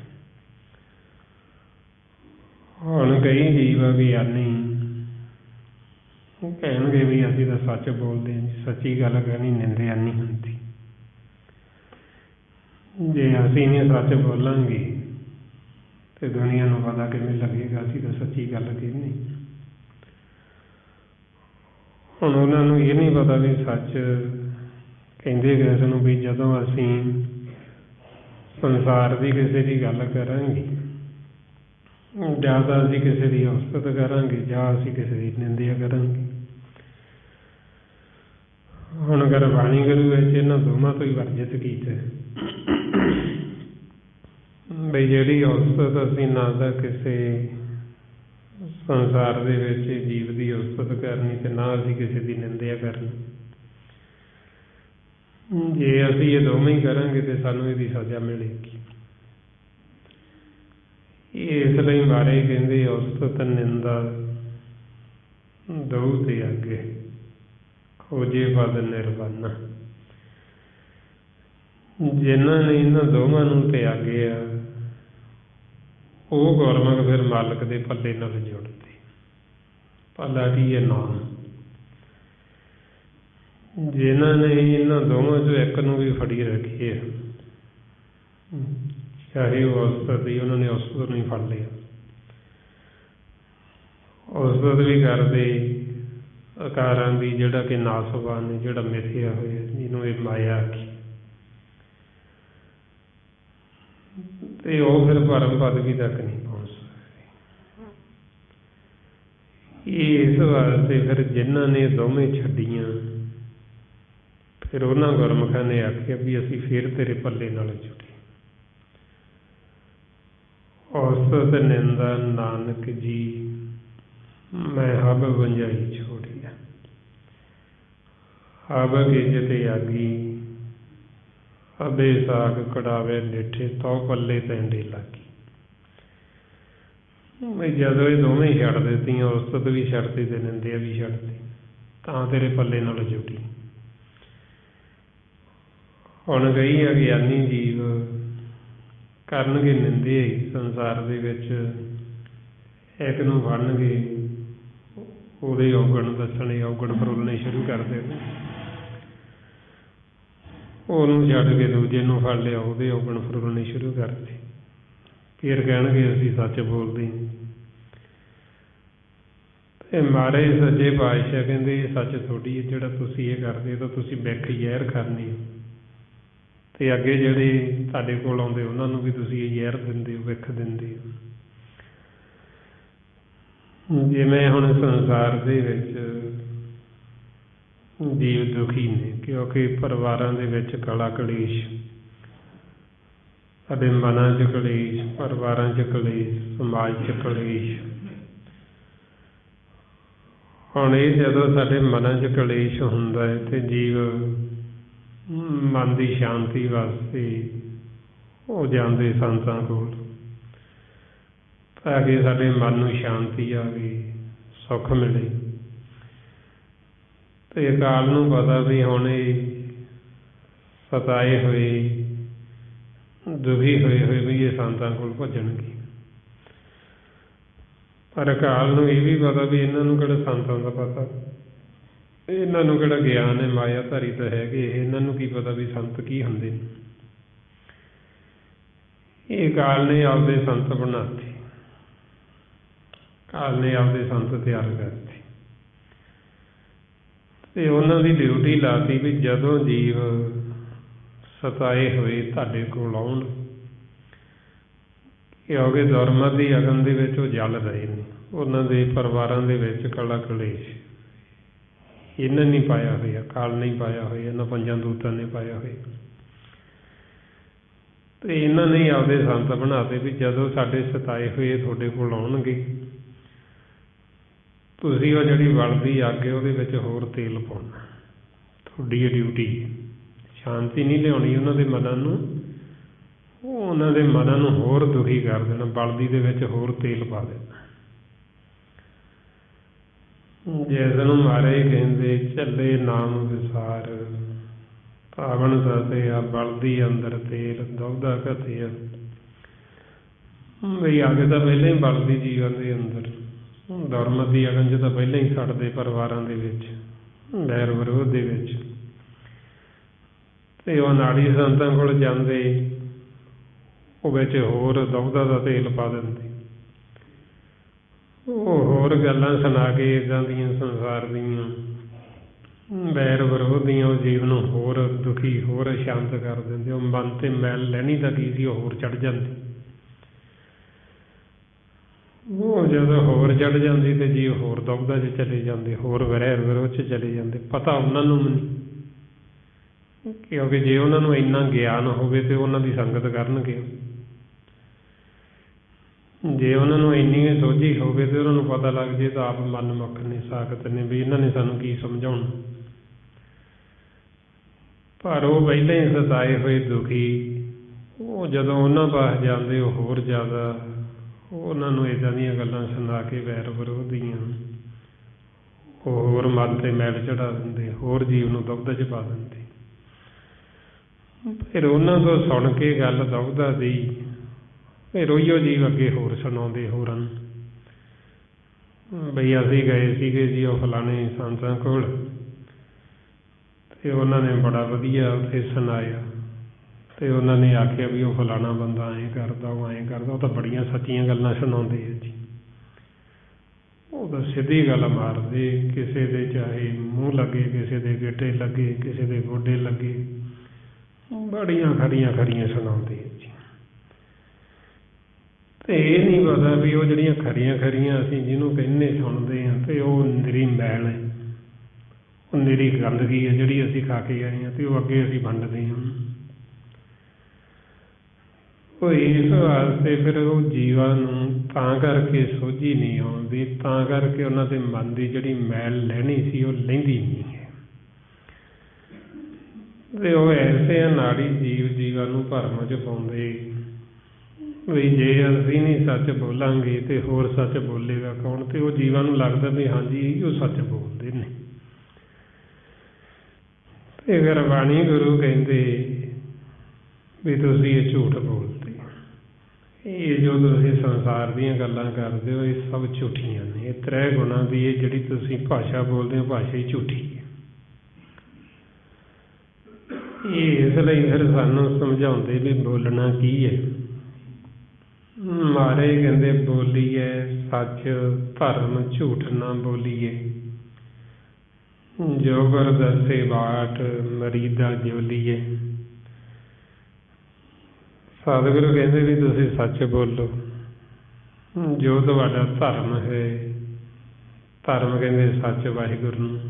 ਹੁਣ ਕਈ ਜੀਵ ਗਿਆਨੀ ਕਹਿਣਗੇ ਵੀ ਅਸੀਂ ਤਾਂ ਸੱਚ ਬੋਲਦੇ ਹਾਂ ਜੀ, ਸੱਚੀ ਗੱਲ ਕਹਿਣੀ ਨਿੰਦਿਆ ਨਹੀਂ ਹੁੰਦੀ। ਜੇ ਅਸੀਂ ਨਹੀਂ ਸੱਚ ਬੋਲਾਂਗੇ ਤੇ ਦੁਨੀਆ ਨੂੰ ਪਤਾ ਕਿਵੇਂ ਲੱਗੇਗਾ ਅਸੀਂ ਤਾਂ ਸੱਚੀ ਗੱਲ ਕਹਿੰਦੇ। ਹੁਣ ਉਹਨਾਂ ਨੂੰ ਇਹ ਨਹੀਂ ਪਤਾ ਵੀ ਸੱਚ ਕਹਿੰਦੇ ਕਿਸ ਨੂੰ, ਵੀ ਜਦੋਂ ਅਸੀਂ ਸੰਸਾਰ ਦੀ ਕਿਸੇ ਦੀ ਗੱਲ ਕਰਾਂਗੇ, ਜਾਂ ਤਾਂ ਅਸੀਂ ਕਿਸੇ ਦੀ ਉਸਤਤ ਕਰਾਂਗੇ, ਜਾਂ ਅਸੀਂ ਕਿਸੇ ਦੀ ਨਿੰਦਿਆ ਕਰਾਂਗੇ। ਹੁਣ ਗੁਰਬਾਣੀ ਗੁਰੂ ਵਿੱਚ ਇਹਨਾਂ ਦੋਵਾਂ ਤੋਂ ਹੀ ਵਰਜਿਤ ਕੀਤਾ ਬਈ ਜਿਹੜੀ ਉਸਤਤ ਅਸੀਂ ਨਾ ਤਾਂ ਕਿਸੇ ਸੰਸਾਰ ਦੇ ਵਿੱਚ ਜੀਵ ਦੀ ਉਸਤਤ ਕਰਨੀ, ਤੇ ਨਾ ਅਸੀਂ ਕਿਸੇ ਦੀ ਨਿੰਦਿਆ ਕਰਨੀ। ਜੇ ਅਸੀਂ ਇਹ ਦੋਵੇਂ ਹੀ ਕਰਾਂਗੇ ਤੇ ਸਾਨੂੰ ਇਹਦੀ ਸਜ਼ਾ ਮਿਲੇਗੀ। ਇਸ ਲਈ ਮਾਰੇ ਕਹਿੰਦੇ ਉਸਤਤ ਨਿੰਦਾ ਦਊ ਤੇ ਅੱਗੇ ਖੋਜੇ ਪਦ ਨਿਰਵਾਨਾ। ਜਿਨ੍ਹਾਂ ਨੇ ਇਹਨਾਂ ਦੋਵਾਂ ਨੂੰ ਤਿਆਗਿਆ ਉਹ ਗੁਰਮੁਖ ਫਿਰ ਮਾਲਕ ਦੇ ਪੱਲੇ ਨਾਲ ਜੁੜਦੇ। ਪੱਲਾ ਕੀ ਹੈ? ਨਾਮ। ਜਿਨ੍ਹਾਂ ਨੇ ਇਹਨਾਂ ਦੋਵਾਂ ਚੋਂ ਇੱਕ ਨੂੰ ਵੀ ਫੜੀ ਰੱਖੀ ਹੈ, ਚਾਹੇ ਉਹ ਉਸਤਤ ਦੀ, ਉਹਨਾਂ ਨੇ ਉਸਤਤ ਨੂੰ ਹੀ ਫੜ ਲਿਆ। ਉਸਤਤ ਵੀ ਕਰਦੇ ਆਕਾਰਾਂ ਦੀ, ਜਿਹੜਾ ਕਿ ਨਾਸਵਾਨ ਨੇ, ਜਿਹੜਾ ਮਿਥਿਆ ਹੋਇਆ, ਜਿਹਨੂੰ ਇਹ ਮਾਇਆ ਆਖੀ, ਤੇ ਉਹ ਫਿਰ ਪਰਮ ਪਦਵੀ ਤੱਕ ਨਹੀਂ ਪਹੁੰਚ ਸਕਦੇ। ਇਸ ਵਾਸਤੇ ਫਿਰ ਜਿਨ੍ਹਾਂ ਨੇ ਦੋਵੇਂ ਛੱਡੀਆਂ, ਫਿਰ ਉਹਨਾਂ ਗੁਰਮੁਖਾਂ ਨੇ ਆਖਿਆ ਵੀ ਅਸੀਂ ਫਿਰ ਤੇਰੇ ਪੱਲੇ ਨਾਲ ਜੁੜੇ। ਉਸਤਤ ਨਿੰਦਾ ਨਾਨਕ ਜੀ ਮੈਂ ਹਬ ਵੰਜਾਈ ਛੋੜਿਆ। ਹਬ ਗਿਜ ਤੇ ਆਗੀ ਅਬੇ ਸਾਗ ਕੜਾਵੇ ਡਿੱਠੇ ਤੋ ਪੱਲੇ ਤੈਂਡੇ ਲਾਗੀ। ਜਦੋਂ ਇਹ ਦੋਵੇਂ ਹੀ ਛੱਡ ਦਿੱਤੀਆਂ, ਉਸਤਤ ਵੀ ਛੱਡਤੀ ਤੇ ਨਿੰਦਿਆ ਵੀ ਛੱਡਤੀ, ਤਾਂ ਤੇਰੇ ਪੱਲੇ ਨਾਲ ਜੁੜੀ। ਹੁਣ ਕਈ ਅਗਿਆਨੀ ਜੀਵ ਕਰਨਗੇ ਨਿੰਦਿਆ ਹੀ ਸੰਸਾਰ ਦੇ ਵਿੱਚ, ਇੱਕ ਨੂੰ ਫੜਨਗੇ, ਉਹਦੇ ਔਗਣ ਦੱਸਣੇ, ਔਗਣ ਫਰੋਲਣੇ ਸ਼ੁਰੂ ਕਰ ਦੇਣੇ। ਉਹਨੂੰ ਛੱਡ ਕੇ ਦੂਜੇ ਨੂੰ ਫੜ ਲਿਆ, ਉਹਦੇ ਔਗਣ ਫਰੋਲਣੇ ਸ਼ੁਰੂ ਕਰਦੇ। ਫਿਰ ਕਹਿਣਗੇ ਅਸੀਂ ਸੱਚ ਬੋਲਦੇ ਹਾਂ। ਤੇ ਮਾਰੇ ਸੱਚੇ ਪਾਤਸ਼ਾਹ ਕਹਿੰਦੇ ਇਹ ਸੱਚ ਥੋੜ੍ਹੀ ਹੈ, ਜਿਹੜਾ ਤੁਸੀਂ ਇਹ ਕਰਦੇ ਤਾਂ ਤੁਸੀਂ ਬਿੱਖ ਜ਼ਹਿਰ ਖਾਂਦੇ ਹੋ, ਤੇ ਅੱਗੇ ਜਿਹੜੇ ਤੁਹਾਡੇ ਕੋਲ ਆਉਂਦੇ ਉਹਨਾਂ ਨੂੰ ਵੀ ਤੁਸੀਂ ਇਹ ਜ਼ਹਿਰ ਦਿੰਦੇ ਹੋ, ਬਿੱਖ ਦਿੰਦੇ ਹੋ। ਜਿਵੇਂ ਹੁਣ ਸੰਸਾਰ ਦੇ ਵਿੱਚ ਜੀਵ ਦੁਖੀ ਨੇ, ਕਿਉਂਕਿ ਪਰਿਵਾਰਾਂ ਦੇ ਵਿੱਚ ਕਲਾ ਕਲੇਸ਼, ਸਾਡੇ ਮਨਾਂ 'ਚ ਕਲੇਸ਼, ਪਰਿਵਾਰਾਂ 'ਚ ਕਲੇਸ਼, ਸਮਾਜ 'ਚ ਕਲੇਸ਼। ਹੁਣ ਇਹ ਜਦੋਂ ਸਾਡੇ ਮਨਾਂ 'ਚ ਕਲੇਸ਼ ਹੁੰਦਾ ਹੈ ਤੇ ਜੀਵ ਮਨ ਦੀ ਸ਼ਾਂਤੀ ਵਾਸਤੇ ਉਹ ਜਾਂਦੇ ਸੰਤਾਂ ਕੋਲ, ਤਾਂ ਕਿ ਸਾਡੇ ਮਨ ਨੂੰ ਸ਼ਾਂਤੀ ਆਵੇ, ਸੁੱਖ ਮਿਲੇ। ਤੇ ਅਕਾਲ ਨੂੰ ਪਤਾ ਵੀ ਹੁਣ ਇਹ ਸਤਾਏ ਹੋਏ ਦੁਖੀ ਹੋਏ ਹੋਏ ਵੀ ਇਹ ਸੰਤਾਂ ਕੋਲ ਭੱਜਣਗੇ। ਪਰ ਅਕਾਲ ਨੂੰ ਇਹ ਵੀ ਪਤਾ ਵੀ ਇਹਨਾਂ ਨੂੰ ਕਿਹੜਾ ਸੰਤਾਂ ਦਾ ਪਤਾ, ਇਹਨਾਂ ਨੂੰ ਕਿਹੜਾ ਗਿਆਨ ਹੈ, ਮਾਇਆਧਾਰੀ ਤਾਂ ਹੈਗੇ, ਇਹਨਾਂ ਨੂੰ ਕੀ ਪਤਾ ਵੀ ਸੰਤ ਕੀ ਹੁੰਦੇ ਨੇ। ਇਹ ਅਕਾਲ ਨੇ ਆਪਦੇ ਸੰਤ ਬਣਾਤੇ, ਅਕਾਲ ਨੇ ਆਪਦੇ ਸੰਤ ਤਿਆਰ ਕਰਤੇ ਤੇ ਉਹਨਾਂ ਦੀ ਡਿਊਟੀ ਲਾਤੀ ਵੀ ਜਦੋਂ ਜੀਵ ਸਤਾਏ ਹੋਏ ਤੁਹਾਡੇ ਕੋਲ ਆਉਣ, ਕਿਉਂਕਿ ਦੁਰਮਤ ਦੀ ਅਗਨ ਦੇ ਵਿੱਚ ਉਹ ਜਲ ਰਹੇ ਨੇ, ਉਹਨਾਂ ਦੇ ਪਰਿਵਾਰਾਂ ਦੇ ਵਿੱਚ ਕਲਾ ਕਲੇਸ਼ ਇਹਨਾਂ ਨਹੀਂ ਪਾਇਆ ਹੋਇਆ, ਅਕਾਲ ਨਹੀਂ ਪਾਇਆ ਹੋਇਆ, ਇਹਨਾਂ ਪੰਜਾਂ ਦੂਤਾਂ ਨੇ ਪਾਇਆ ਹੋਇਆ। ਤੇ ਇਹਨਾਂ ਨੇ ਆਪਦੇ ਸੰਤ ਬਣਾਤੇ ਵੀ ਜਦੋਂ ਸਾਡੇ ਸਤਾਏ ਹੋਏ ਤੁਹਾਡੇ ਕੋਲ ਆਉਣਗੇ, ਤੁਸੀਂ ਉਹ ਜਿਹੜੀ ਬਲਦੀ ਅੱਗ ਹੈ ਉਹਦੇ ਵਿੱਚ ਹੋਰ ਤੇਲ ਪਾਉਣਾ, ਤੁਹਾਡੀ ਇਹ ਡਿਊਟੀ। ਸ਼ਾਂਤੀ ਨਹੀਂ ਲਿਆਉਣੀ ਉਹਨਾਂ ਦੇ ਮਨਾਂ ਨੂੰ, ਉਹਨਾਂ ਦੇ ਮਨਾਂ ਨੂੰ ਹੋਰ ਦੁਖੀ ਕਰ ਦੇਣਾ, ਬਲਦੀ ਦੇ ਵਿੱਚ ਹੋਰ ਤੇਲ ਪਾ ਦੇਣਾ। ਜਿਸ ਨੂੰ ਮਾਰੇ ਕਹਿੰਦੇ ਚੱਲੇ ਨਾਮ ਵਿਸਾਰ, ਪਾਵਨ ਸਤਿਆ ਬਲਦੀ ਅੰਦਰ ਤੇਲ ਦੁਬਦਾ ਘਤਿਆ। ਬਈ ਅੱਗ ਤਾਂ ਪਹਿਲਾਂ ਹੀ ਬਲਦੀ ਜੀਵਨ ਦੇ ਅੰਦਰ, ਦੁਰਮਤ ਦੀ ਅਗਨ 'ਚ ਤਾਂ ਪਹਿਲਾਂ ਹੀ ਸੜਦੇ ਪਰਿਵਾਰਾਂ ਦੇ ਵਿੱਚ, ਵੈਰ ਵਿਰੋਧ ਦੇ ਵਿੱਚ। ਤੇ ਉਹ ਨਾੜੀ ਸੰਤਾਂ ਕੋਲ ਜਾਂਦੇ, ਉਹ ਵਿੱਚ ਹੋਰ ਦੁਬਦਾ ਦਾ ਤੇਲ ਪਾ ਦਿੰਦੇ, ਉਹ ਹੋਰ ਗੱਲਾਂ ਸੁਣਾ ਕੇ ਇੱਦਾਂ ਦੀਆਂ ਸੰਸਾਰ ਦੀਆਂ ਵੈਰ ਵਿਰੋਧ ਦੀਆਂ ਉਹ ਜੀਵ ਨੂੰ ਹੋਰ ਦੁਖੀ ਹੋਰ ਅਸ਼ਾਂਤ ਕਰ ਦਿੰਦੇ। ਉਹ ਮਨ 'ਤੇ ਮੈਲ ਲੈਣੀ ਤਾਂ ਕੀ ਸੀ, ਉਹ ਹੋਰ ਚੜ੍ਹ ਜਾਂਦੀ। ਉਹ ਜਦੋਂ ਹੋਰ ਚੜ੍ਹ ਜਾਂਦੀ ਤੇ ਜੀਵ ਹੋਰ ਦੁਬਦਾ 'ਚ ਚਲੇ ਜਾਂਦੇ, ਹੋਰ ਵੈਰ ਵਿਰੋਧ 'ਚ ਚਲੇ ਜਾਂਦੇ। ਪਤਾ ਉਹਨਾਂ ਨੂੰ ਨਹੀਂ, ਕਿਉਂਕਿ ਜੇ ਉਹਨਾਂ ਨੂੰ ਇੰਨਾ ਗਿਆਨ ਹੋਵੇ ਤੇ ਉਹਨਾਂ ਦੀ ਸੰਗਤ ਕਰਨਗੇ। ਜੇ ਉਹਨਾਂ ਨੂੰ ਇੰਨੀ ਸੋਝੀ ਹੋਵੇ ਤੇ ਉਹਨਾਂ ਨੂੰ ਪਤਾ ਲੱਗ ਜੇ ਤਾਂ ਆਪ ਮਨ ਮੁੱਖ ਨੇ, ਸਾਖਤ ਨੇ ਵੀ ਇਹਨਾਂ ਨੇ ਸਾਨੂੰ ਕੀ ਸਮਝਾਉਣਾ। ਪਰ ਉਹ ਪਹਿਲਾਂ ਹੀ ਸਤਾਏ ਹੋਏ ਦੁਖੀ, ਉਹ ਜਦੋਂ ਉਹਨਾਂ ਪਾਸ ਜਾਂਦੇ ਉਹ ਹੋਰ ਜ਼ਿਆਦਾ ਉਹਨਾਂ ਨੂੰ ਇੱਦਾਂ ਦੀਆਂ ਗੱਲਾਂ ਸੁਣਾ ਕੇ ਵੈਰ ਵਿਰੋਧ ਦੀਆਂ ਉਹ ਹੋਰ ਮਨ 'ਤੇ ਮੈਲ ਚੜ੍ਹਾ ਦਿੰਦੇ, ਹੋਰ ਜੀਵ ਨੂੰ ਦੁਬਦਾ 'ਚ ਪਾ ਦਿੰਦੇ। ਫਿਰ ਉਹਨਾਂ ਤੋਂ ਸੁਣ ਕੇ ਗੱਲ ਦੁਬਦਾ ਦੀ, ਫਿਰ ਉਹੀਓ ਜੀਵ ਅੱਗੇ ਹੋਰ ਸੁਣਾਉਂਦੇ ਹੋਰਾਂ ਨੂੰ, ਬਈ ਅਸੀਂ ਗਏ ਸੀਗੇ ਜੀ ਉਹ ਫਲਾਣੇ ਸੰਤਾਂ ਕੋਲ ਤੇ ਉਹਨਾਂ ਨੇ ਬੜਾ ਵਧੀਆ ਉੱਥੇ ਸੁਣਾਇਆ, ਤੇ ਉਹਨਾਂ ਨੇ ਆਖਿਆ ਵੀ ਉਹ ਫਲਾਣਾ ਬੰਦਾ ਐਂ ਕਰਦਾ, ਉਹ ਐਂ ਕਰਦਾ। ਉਹ ਤਾਂ ਬੜੀਆਂ ਸੱਚੀਆਂ ਗੱਲਾਂ ਸੁਣਾਉਂਦੇ ਆ ਜੀ, ਉਹ ਤਾਂ ਸਿੱਧੀ ਗੱਲ ਮਾਰਦੇ, ਕਿਸੇ ਦੇ ਚਾਹੇ ਮੂੰਹ ਲੱਗੇ, ਕਿਸੇ ਦੇ ਗਿੱਟੇ ਲੱਗੇ, ਕਿਸੇ ਦੇ ਗੋਡੇ ਲੱਗੇ, ਬੜੀਆਂ ਖਰੀਆਂ ਸੁਣਾਉਂਦੇ ਆ ਜੀ। ਤੇ ਇਹ ਨਹੀਂ ਪਤਾ ਵੀ ਉਹ ਜਿਹੜੀਆਂ ਖਰੀਆਂ ਅਸੀਂ ਜਿਹਨੂੰ ਕਹਿੰਦੇ ਸੁਣਦੇ ਹਾਂ, ਤੇ ਉਹ ਨਿਰੀ ਮੈਲ ਹੈ, ਉਹ ਨਿਰੀ ਗੰਦਗੀ ਹੈ ਜਿਹੜੀ ਅਸੀਂ ਖਾ ਕੇ ਆਏ ਹਾਂ, ਤੇ ਉਹ ਅੱਗੇ ਅਸੀਂ ਵੰਡਦੇ ਹਾਂ। ਉਹ ਇਸ ਵਾਸਤੇ ਫਿਰ ਉਹ ਜੀਵਾਂ ਨੂੰ ਤਾਂ ਕਰਕੇ ਸੋਝੀ ਨਹੀਂ ਆਉਂਦੀ, ਤਾਂ ਕਰਕੇ ਉਹਨਾਂ ਦੇ ਮਨ ਦੀ ਜਿਹੜੀ ਮੈਲ ਲੈਣੀ ਸੀ ਉਹ ਲੈਂਦੀ ਨਹੀਂ ਹੈ। ਤੇ ਉਹ ਐਸੇ ਅਨਾੜੀ ਜੀਵਾਂ ਨੂੰ ਭਰਮ 'ਚ ਪਾਉਂਦੇ ਵੀ ਜੇ ਅਸੀਂ ਨਹੀਂ ਸੱਚ ਬੋਲਾਂਗੇ ਤੇ ਹੋਰ ਸੱਚ ਬੋਲੇਗਾ ਕੌਣ। ਤੇ ਉਹ ਜੀਵਾਂ ਨੂੰ ਲੱਗਦਾ ਵੀ ਹਾਂਜੀ ਉਹ ਸੱਚ ਬੋਲਦੇ ਨੇ। ਤੇ ਫਿਰ ਬਾਣੀ ਗੁਰੂ ਕਹਿੰਦੇ ਵੀ ਤੁਸੀਂ ਇਹ ਝੂਠ ਬੋਲਦੇ, ਇਹ ਜੋ ਤੁਸੀਂ ਸੰਸਾਰ ਦੀਆਂ ਗੱਲਾਂ ਕਰਦੇ ਹੋ ਇਹ ਸਭ ਝੂਠੀਆਂ ਨੇ। ਇਹ ਤ੍ਰੈ ਗੁਣਾਂ ਦੀ ਇਹ ਜਿਹੜੀ ਤੁਸੀਂ ਭਾਸ਼ਾ ਬੋਲਦੇ ਹੋ ਭਾਸ਼ਾ ਹੀ ਝੂਠੀ ਹੈ। ਇਹ ਇਸ ਲਈ ਫਿਰ ਸਾਨੂੰ ਸਮਝਾਉਂਦੇ ਵੀ ਬੋਲਣਾ ਕੀ ਹੈ। ਮਾਰੇ ਕਹਿੰਦੇ ਬੋਲੀਏ ਸੱਚ ਧਰਮ ਝੂਠ ਨਾ ਬੋਲੀਏ, ਜੋ ਗੁਰ ਦੱਸੇ ਬਾਟ ਮਰੀਦਾ ਜੋਲੀਏ। ਸਤਿਗੁਰੂ ਕਹਿੰਦੇ ਵੀ ਤੁਸੀਂ ਸੱਚ ਬੋਲੋ, ਜੋ ਤੁਹਾਡਾ ਧਰਮ ਹੈ। ਧਰਮ ਕਹਿੰਦੇ ਸੱਚ ਵਾਹਿਗੁਰੂ ਨੂੰ,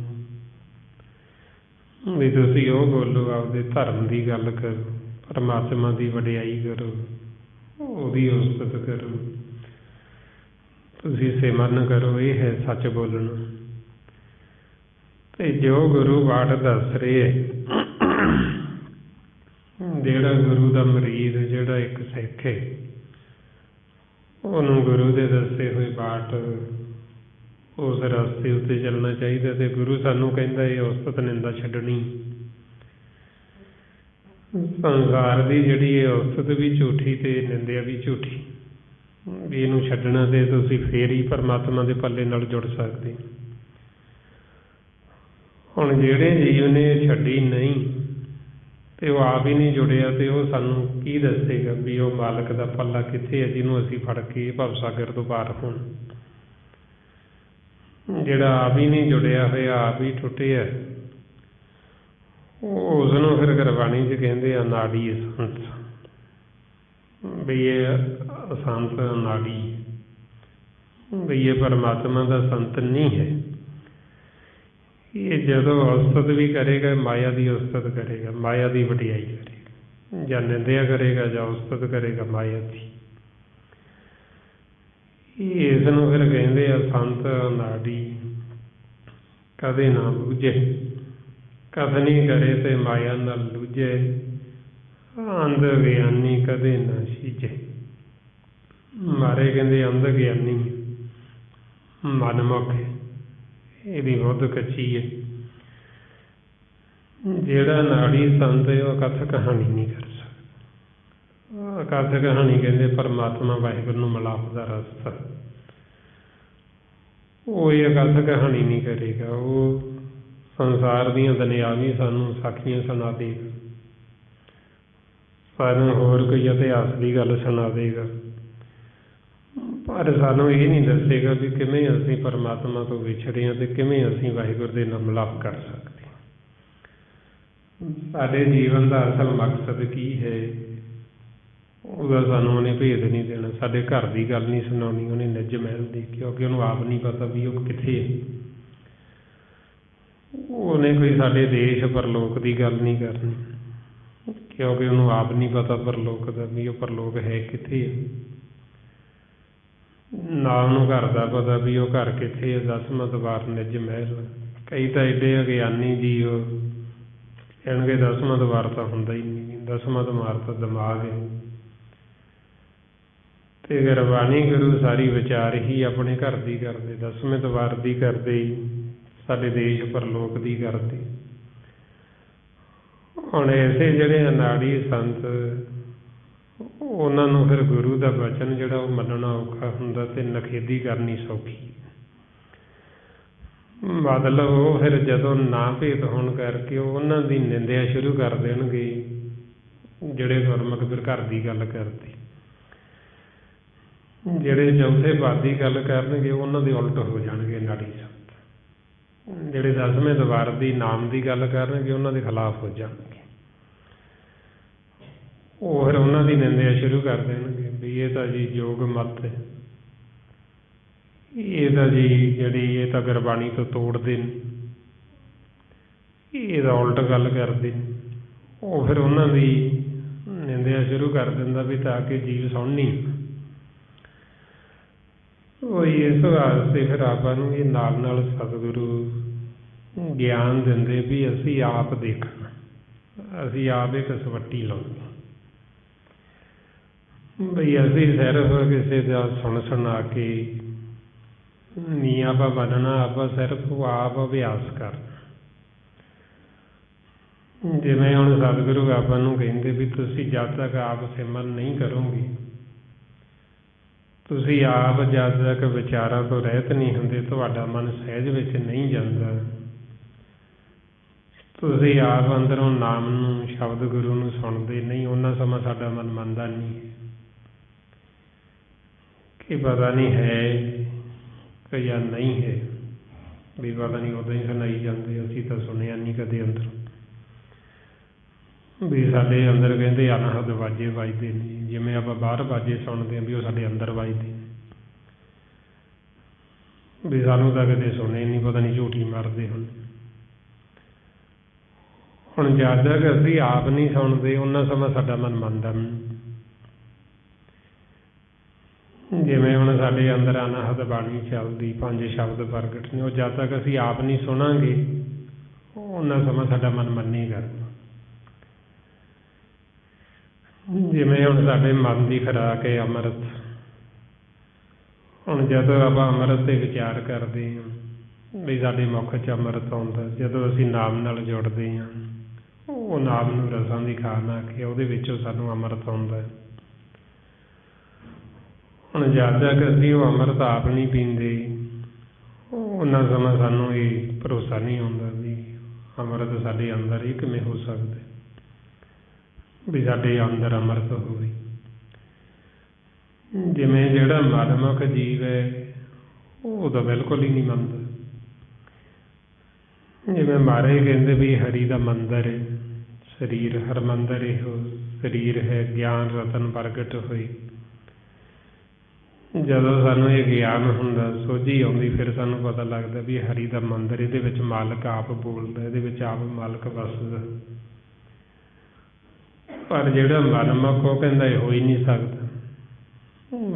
ਵੀ ਤੁਸੀਂ ਉਹ ਬੋਲੋ, ਆਪਦੇ ਧਰਮ ਦੀ ਗੱਲ ਕਰੋ, ਪਰਮਾਤਮਾ ਦੀ ਵਡਿਆਈ ਕਰੋ, ਉਹਦੀ ਉਸਤਤ ਕਰੋ, ਤੁਸੀਂ ਸਿਮਰਨ ਕਰੋ, ਇਹ ਹੈ ਸੱਚ ਬੋਲਣਾ। ਤੇ ਜੋ ਗੁਰੂ ਬਾਟ ਦੱਸ ਰਹੇ ਹੈ, ਜਿਹੜਾ ਗੁਰੂ ਦਾ ਮਰੀਦ, ਜਿਹੜਾ ਇੱਕ ਸਿੱਖ ਹੈ, ਉਹਨੂੰ ਗੁਰੂ ਦੇ ਦੱਸੇ ਹੋਏ ਬਾਟ ਉਸ ਰਸਤੇ ਉੱਤੇ ਚੱਲਣਾ ਚਾਹੀਦਾ। ਤੇ ਗੁਰੂ ਸਾਨੂੰ ਕਹਿੰਦਾ ਇਹ ਉਸਤਤ ਨਿੰਦਾ ਛੱਡਣੀ। ਸੰਸਾਰ ਦੀ ਜਿਹੜੀ ਇਹ ਉਸਤਤ ਵੀ ਝੂਠੀ ਤੇ ਨਿੰਦਿਆ ਵੀ ਝੂਠੀ, ਵੀ ਇਹਨੂੰ ਛੱਡਣਾ ਤੇ ਤੁਸੀਂ ਫੇਰ ਹੀ ਪਰਮਾਤਮਾ ਦੇ ਪੱਲੇ ਨਾਲ ਜੁੜ ਸਕਦੇ। ਹੁਣ ਜਿਹੜੇ ਜੀਵ ਨੇ ਛੱਡੀ ਨਹੀਂ ਤੇ ਉਹ ਆਪ ਹੀ ਨਹੀਂ ਜੁੜਿਆ ਤੇ ਉਹ ਸਾਨੂੰ ਕੀ ਦੱਸੇਗਾ ਵੀ ਉਹ ਮਾਲਕ ਦਾ ਪੱਲਾ ਕਿੱਥੇ ਹੈ ਜਿਹਨੂੰ ਅਸੀਂ ਫੜ ਕੇ ਭਵਸਾਗਰ ਤੋਂ ਪਾਰ ਹੋਣ। ਜਿਹੜਾ ਆਪ ਹੀ ਨਹੀਂ ਜੁੜਿਆ ਹੋਇਆ, ਆਪ ਹੀ ਟੁੱਟਿਆ, ਉਸ ਨੂੰ ਫਿਰ ਗੁਰਬਾਣੀ 'ਚ ਕਹਿੰਦੇ ਆ ਨਾੜੀ ਅਸੰਤ, ਵੀ ਇਹ ਅਸੰਤ ਨਾੜੀ, ਵੀ ਇਹ ਪਰਮਾਤਮਾ ਦਾ ਸੰਤ ਨਹੀਂ ਹੈ। ਇਹ ਜਦੋਂ ਉਸਤਤ ਵੀ ਕਰੇਗਾ, ਮਾਇਆ ਦੀ ਉਸਤਤ ਕਰੇਗਾ, ਮਾਇਆ ਦੀ ਵਡਿਆਈ ਕਰੇਗਾ, ਜਾਂ ਨਿੰਦਿਆ ਕਰੇਗਾ ਜਾਂ ਉਸਤਤ ਕਰੇਗਾ ਮਾਇਆ ਦੀ। ਇਸ ਨੂੰ ਫਿਰ ਕਹਿੰਦੇ ਆ ਸੰਤ ਨਾੜੀ ਕਦੇ ਨਾ ਬੁਝੇ, ਕਥਨੀ ਕਰੇ ਤੇ ਮਾਇਆ ਨਾਲ ਲੁਝੇ, ਅੰਧ ਗਿਆਨੀ ਕਦੇ ਨਾ ਸੀਝੇ। ਮਾਰੇ ਕਹਿੰਦੇ ਅੰਧ ਗਿਆਨੀ ਮਨਮੁਖ, ਇਹਦੀ ਬਹੁਤ ਕੱਚੀ ਹੈ। ਜਿਹੜਾ ਨਾੜੀ ਸੰਤ ਹੈ ਉਹ ਕਥਾ ਕਹਾਣੀ ਨਹੀਂ ਕਰ ਸਕਦਾ। ਕਥਾ ਕਹਾਣੀ ਕਹਿੰਦੇ ਪਰਮਾਤਮਾ ਵਾਹਿਗੁਰੂ ਨੂੰ ਮਿਲਾਪ ਦਾ ਰਸਤਾ, ਉਹ ਇਹ ਕਥਾ ਕਹਾਣੀ ਨਹੀਂ ਕਰੇਗਾ। ਉਹ ਸੰਸਾਰ ਦੀਆਂ ਦੁਨਿਆਵੀ ਸਾਨੂੰ ਸਾਖੀਆਂ ਸੁਣਾ ਦੇਗਾ, ਸਾਨੂੰ ਹੋਰ ਕੋਈ ਇਤਿਹਾਸ ਦੀ ਗੱਲ ਸੁਣਾ ਦੇਗਾ, ਪਰ ਸਾਨੂੰ ਇਹ ਨਹੀਂ ਦੱਸੇਗਾ ਵੀ ਕਿਵੇਂ ਅਸੀਂ ਪਰਮਾਤਮਾ ਤੋਂ ਵਿਛੜੇ ਹਾਂ ਤੇ ਕਿਵੇਂ ਅਸੀਂ ਵਾਹਿਗੁਰੂ ਦੇ ਨਾਲ ਮਿਲਾਪ ਕਰ ਸਕਦੇ। ਸਾਡੇ ਜੀਵਨ ਦਾ ਅਸਲ ਮਕਸਦ ਕੀ ਹੈ ਉਹਦਾ ਸਾਨੂੰ ਉਹਨੇ ਭੇਦ ਨਹੀਂ ਦੇਣਾ। ਸਾਡੇ ਘਰ ਦੀ ਗੱਲ ਨਹੀਂ ਸੁਣਾਉਣੀ ਉਹਨੇ ਨਿੱਜ ਮਹਿਲ ਦੀ, ਕਿਉਂਕਿ ਉਹਨੂੰ ਆਪ ਨਹੀਂ ਪਤਾ ਵੀ ਉਹ ਕਿੱਥੇ ਹੈ। ਉਹਨੇ ਕੋਈ ਸਾਡੇ ਦੇਸ਼ ਪਰਲੋਕ ਦੀ ਗੱਲ ਨਹੀਂ ਕਰਨੀ, ਕਿਉਂਕਿ ਉਹਨੂੰ ਆਪ ਨਹੀਂ ਪਤਾ ਪਰਲੋਕ ਦਾ, ਵੀ ਉਹ ਪਰਲੋਕ ਹੈ ਕਿੱਥੇ ਹੈ। ਨਾ ਉਹਨੂੰ ਘਰ ਦਾ ਪਤਾ ਵੀ ਉਹ ਘਰ ਕਿੱਥੇ ਹੈ, 10ਵਾਂ ਦਵਾਰ ਨਿੱਜ ਮਹਿਲ। ਕਈ ਤਾਂ ਐਡੇ ਅਗਿਆਨੀ ਜੀ ਉਹ ਕਹਿਣਗੇ 10ਵਾਂ ਦਵਾਰ ਤਾਂ ਹੁੰਦਾ ਹੀ ਨਹੀਂ, 10ਵਾਂ ਦਵਾਰ ਤਾਂ ਦਿਮਾਗ ਹੈ। ਤੇ ਗੁਰਬਾਣੀ ਗੁਰੂ ਸਾਰੀ ਵਿਚਾਰ ਹੀ ਆਪਣੇ ਘਰ ਦੀ ਕਰਦੇ, 10ਵੇਂ ਦਵਾਰ ਦੀ ਕਰਦੇ, ਸਾਡੇ ਦੇਸ਼ ਪਰਲੋਕ ਦੀ ਕਰਦੇ। ਹੁਣ ਐਸੇ ਜਿਹੜੇ ਅਨਾੜੀ ਸੰਤ, ਉਹਨਾਂ ਨੂੰ ਫਿਰ ਗੁਰੂ ਦਾ ਵਚਨ ਜਿਹੜਾ ਉਹ ਮੰਨਣਾ ਔਖਾ ਹੁੰਦਾ ਤੇ ਨਖੇਦੀ ਕਰਨੀ ਸੌਖੀ। ਮਤਲਬ ਉਹ ਫਿਰ ਜਦੋਂ ਨਾ ਭੇਦ ਹੋਣ ਕਰਕੇ ਉਹਨਾਂ ਦੀ ਨਿੰਦਿਆ ਸ਼ੁਰੂ ਕਰ ਦੇਣਗੇ ਜਿਹੜੇ ਗੁਰਮੁਖ ਫਿਰ ਘਰ ਦੀ ਗੱਲ ਕਰਦੇ। ਜਿਹੜੇ ਚੌਥੇ ਪਦ ਦੀ ਗੱਲ ਕਰਨਗੇ ਉਹਨਾਂ ਦੇ ਉਲਟ ਹੋ ਜਾਣਗੇ ਨਾੜੀ ਸੰਤ। ਜਿਹੜੇ 10ਵੇਂ ਦਵਾਰ ਦੀ ਨਾਮ ਦੀ ਗੱਲ ਕਰਨਗੇ ਉਹਨਾਂ ਦੇ ਖਿਲਾਫ ਹੋ ਜਾਣਗੇ। ਉਹ ਫਿਰ ਉਹਨਾਂ ਦੀ ਨਿੰਦਿਆ ਸ਼ੁਰੂ ਕਰ ਦੇਣਗੇ ਵੀ ਇਹ ਤਾਂ ਜੀ ਯੋਗ ਮੱਤ ਹੈ, ਇਹ ਤਾਂ ਜੀ ਜਿਹੜੀ ਇਹ ਤਾਂ ਗੁਰਬਾਣੀ ਤੋਂ ਤੋੜਦੇ ਨੇ, ਇਹਦਾ ਉਲਟ ਗੱਲ ਕਰਦੇ ਨੇ। ਉਹ ਫਿਰ ਉਹਨਾਂ ਦੀ ਨਿੰਦਿਆ ਸ਼ੁਰੂ ਕਰ ਦਿੰਦਾ ਵੀ ਤਾਂ ਕਿ ਜੀਵ ਸੁਣਨੀ। ਉਹ ਇਸ ਵਾਸਤੇ ਫਿਰ ਆਪਾਂ ਨੂੰ ਇਹ ਨਾਲ ਨਾਲ ਸਤਿਗੁਰੂ ਗਿਆਨ ਦਿੰਦੇ ਵੀ ਅਸੀਂ ਆਪ ਦੇਖਣਾ, ਅਸੀਂ ਆਪ ਇੱਕ ਸਵੱਟੀ ਲਾਉਣੀ, ਬਈ ਅਸੀਂ ਸਿਰਫ ਕਿਸੇ ਦਾ ਸੁਣਾ ਕੇ ਨਹੀਂ ਆਪਾਂ ਬਣਨਾ, ਆਪਾਂ ਸਿਰਫ ਆਪ ਅਭਿਆਸ ਕਰਨਾ। ਜਿਵੇਂ ਹੁਣ ਸਤਿਗੁਰੂ ਆਪਾਂ ਨੂੰ ਕਹਿੰਦੇ ਵੀ ਤੁਸੀਂ ਜਦ ਤੱਕ ਆਪ ਸਿਮਰਨ ਨਹੀਂ ਕਰੋਗੇ, ਤੁਸੀਂ ਆਪ ਜਦ ਤੱਕ ਵਿਚਾਰਾਂ ਤੋਂ ਰਹਿਤ ਨਹੀਂ ਹੁੰਦੇ, ਤੁਹਾਡਾ ਮਨ ਸਹਿਜ ਵਿੱਚ ਨਹੀਂ ਜਾਂਦਾ, ਤੁਸੀਂ ਆਪ ਅੰਦਰੋਂ ਨਾਮ ਨੂੰ ਸ਼ਬਦ ਗੁਰੂ ਨੂੰ ਸੁਣਦੇ ਨਹੀਂ, ਉਹਨਾਂ ਸਮਾਂ ਸਾਡਾ ਮਨ ਮੰਨਦਾ ਨਹੀਂ ਕਿ ਪਤਾ ਨਹੀਂ ਹੈ ਕਿ ਜਾਂ ਨਹੀਂ ਹੈ, ਵੀ ਪਤਾ ਨਹੀਂ ਉਦੋਂ ਹੀ ਸੁਣਾਈ ਜਾਂਦੇ, ਅਸੀਂ ਤਾਂ ਸੁਣਿਆ ਨਹੀਂ ਕਦੇ ਅੰਦਰ। ਵੀ ਸਾਡੇ ਅੰਦਰ ਕਹਿੰਦੇ ਅਨਹਦ ਵਾਜੇ ਵੱਜਦੇ ਨੇ, ਜਿਵੇਂ ਆਪਾਂ ਬਾਹਰ ਵਾਜੇ ਸੁਣਦੇ ਹਾਂ ਵੀ ਉਹ ਸਾਡੇ ਅੰਦਰ ਵੱਜਦੇ ਨੇ। ਵੀ ਸਾਨੂੰ ਤਾਂ ਕਦੇ ਸੁਣੇ ਨਹੀਂ, ਪਤਾ ਨਹੀਂ ਝੂਠੀ ਮਾਰਦੇ ਹੁਣ। ਹੁਣ ਜਦ ਤੱਕ ਅਸੀਂ ਆਪ ਨਹੀਂ ਸੁਣਦੇ ਉਹਨਾਂ ਸਮਾਂ ਸਾਡਾ ਮਨ ਮੰਨਦਾ ਨਹੀਂ। ਜਿਵੇਂ ਹੁਣ ਸਾਡੇ ਅੰਦਰ ਅਨਹਦ ਬਾਣੀ ਚੱਲਦੀ, 5 ਸ਼ਬਦ ਪ੍ਰਗਟ ਨੇ, ਉਹ ਜਦ ਤੱਕ ਅਸੀਂ ਆਪ ਨਹੀਂ ਸੁਣਾਂਗੇ ਉਹਨਾਂ ਸਮਾਂ ਸਾਡਾ ਮਨ ਮੰਨੇਗਾ। ਜਿਵੇਂ ਹੁਣ ਸਾਡੇ ਮਨ ਦੀ ਖੁਰਾਕ ਹੈ ਅੰਮ੍ਰਿਤ। ਹੁਣ ਜਦੋਂ ਆਪਾਂ ਅੰਮ੍ਰਿਤ 'ਤੇ ਵਿਚਾਰ ਕਰਦੇ ਹਾਂ ਵੀ ਸਾਡੇ ਮੁੱਖ 'ਚ ਅੰਮ੍ਰਿਤ ਆਉਂਦਾ, ਜਦੋਂ ਅਸੀਂ ਨਾਮ ਨਾਲ ਜੁੜਦੇ ਹਾਂ ਉਹ ਨਾਮ ਨੂੰ ਰਸਾਂ ਦੀ ਖਾਣ ਆ ਕੇ ਉਹਦੇ ਵਿੱਚੋਂ ਸਾਨੂੰ ਅੰਮ੍ਰਿਤ ਆਉਂਦਾ ਹੈ। ਹੁਣ ਜਦ ਤੱਕ ਅਸੀਂ ਉਹ ਅੰਮ੍ਰਿਤ ਆਪ ਨਹੀਂ ਪੀਂਦੇ ਉਹਨਾਂ ਸਮਾਂ ਸਾਨੂੰ ਇਹ ਭਰੋਸਾ ਨਹੀਂ ਆਉਂਦਾ ਵੀ ਅੰਮ੍ਰਿਤ ਸਾਡੇ ਅੰਦਰ ਹੀ ਕਿਵੇਂ ਹੋ ਸਕਦਾ ਵੀ ਸਾਡੇ ਅੰਦਰ ਅੰਮ੍ਰਿਤ ਹੋਵੇ। ਜਿਵੇਂ ਜਿਹੜਾ ਮਨਮੁਖ ਜੀਵ ਹੈ ਉਹ ਤਾਂ ਬਿਲਕੁਲ ਹੀ ਨਹੀਂ ਮੰਨਦਾ। ਜਿਵੇਂ ਮਹਾਰਾਜ ਕਹਿੰਦੇ ਵੀ ਹਰੀ ਦਾ ਮੰਦਰ ਹੈ, ਸਰੀਰ ਹਰਿਮੰਦਰ ਇਹੋ ਸਰੀਰ ਹੈ, ਗਿਆਨ ਰਤਨ ਪ੍ਰਗਟ ਹੋਏ। ਜਦੋਂ ਸਾਨੂੰ ਇਹ ਗਿਆਨ ਹੁੰਦਾ, ਸੋਝੀ ਆਉਂਦੀ, ਫਿਰ ਸਾਨੂੰ ਪਤਾ ਲੱਗਦਾ ਵੀ ਇਹ ਹਰੀ ਦਾ ਮੰਦਰ, ਇਹਦੇ ਵਿੱਚ ਮਾਲਕ ਆਪ ਬੋਲਦਾ, ਇਹਦੇ ਵਿੱਚ ਆਪ ਮਾਲਕ ਵਸਦਾ। ਪਰ ਜਿਹੜਾ ਮਨਮੁਖ ਉਹ ਕਹਿੰਦਾ ਇਹ ਹੋ ਹੀ ਨਹੀਂ ਸਕਦਾ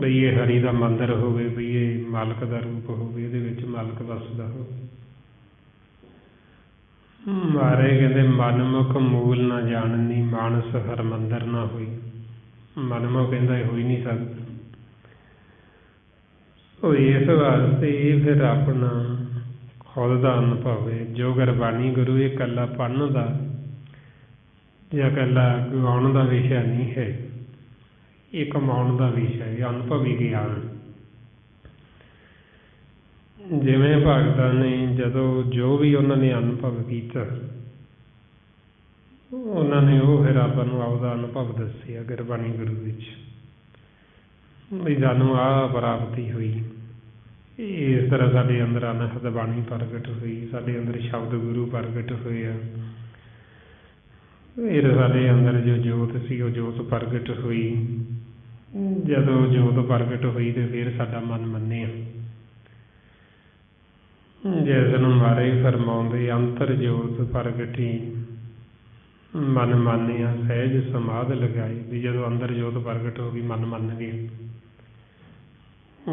ਬਈ ਇਹ ਹਰੀ ਦਾ ਮੰਦਰ ਹੋਵੇ, ਬਈ ਇਹ ਮਾਲਕ ਦਾ ਰੂਪ ਹੋਵੇ, ਇਹਦੇ ਵਿੱਚ ਮਾਲਕ ਵਸਦਾ ਹੋਵੇ। ਮਹਾਰਾਜ ਕਹਿੰਦੇ ਮਨਮੁਖ ਮੂਲ ਨਾ ਜਾਣਨੀ, ਮਾਨਸ ਹਰਿਮੰਦਰ ਨਾ ਹੋਈ। ਮਨਮੁਖ ਕਹਿੰਦਾ ਇਹ ਹੋ ਹੀ ਨਹੀਂ ਸਕਦਾ। ਸੋ ਇਸ ਵਾਸਤੇ ਇਹ ਫਿਰ ਆਪਣਾ ਖੁਦ ਦਾ ਅਨੁਭਵ ਹੈ। ਜੋ ਗੁਰਬਾਣੀ ਗੁਰੂ ਇਹ ਇਕੱਲਾ ਪੜ੍ਹਨ ਦਾ ਜਾਂ ਇਕੱਲਾ ਗਾਉਣ ਦਾ ਵਿਸ਼ਾ ਨਹੀਂ ਹੈ, ਇਹ ਕਮਾਉਣ ਦਾ ਵਿਸ਼ਾ ਹੈ, ਅਨੁਭਵੀ ਗਿਆਨ। ਜਿਵੇਂ ਭਗਤਾਂ ਨੇ ਜਦੋਂ ਜੋ ਵੀ ਉਹਨਾਂ ਨੇ ਅਨੁਭਵ ਕੀਤਾ ਉਹਨਾਂ ਨੇ ਉਹ ਫਿਰ ਆਪਾਂ ਨੂੰ ਆਪਦਾ ਅਨੁਭਵ ਦੱਸਿਆ ਗੁਰਬਾਣੀ ਗੁਰੂ ਵਿੱਚ ਵੀ ਸਾਨੂੰ ਆਹ ਪ੍ਰਾਪਤੀ ਹੋਈ, ਇਸ ਤਰ੍ਹਾਂ ਸਾਡੇ ਅੰਦਰ ਅਨਹਦ ਬਾਣੀ ਪ੍ਰਗਟ ਹੋਈ, ਸਾਡੇ ਅੰਦਰ ਸ਼ਬਦ ਗੁਰੂ ਪ੍ਰਗਟ ਹੋਏ ਆ, ਫਿਰ ਸਾਡੇ ਅੰਦਰ ਜੋ ਜੋਤ ਸੀ ਉਹ ਜੋਤ ਪ੍ਰਗਟ ਹੋਈ। ਜਦੋਂ ਜੋਤ ਪ੍ਰਗਟ ਹੋਈ ਤੇ ਫਿਰ ਸਾਡਾ ਮਨ ਮੰਨਿਆ, ਜਿਸ ਨੂੰ ਮਹਾਰਾਜ ਫਰਮਾਉਂਦੇ ਅੰਤਰ ਜੋਤ ਪ੍ਰਗਟੀ ਮਨ ਮਾਨਿਆ ਸਹਿਜ ਸਮਾਧ ਲਗਾਈ। ਵੀ ਜਦੋਂ ਅੰਦਰ ਜੋਤ ਪ੍ਰਗਟ ਹੋ ਗਈ ਮਨ ਮੰਨ ਗਿਆ,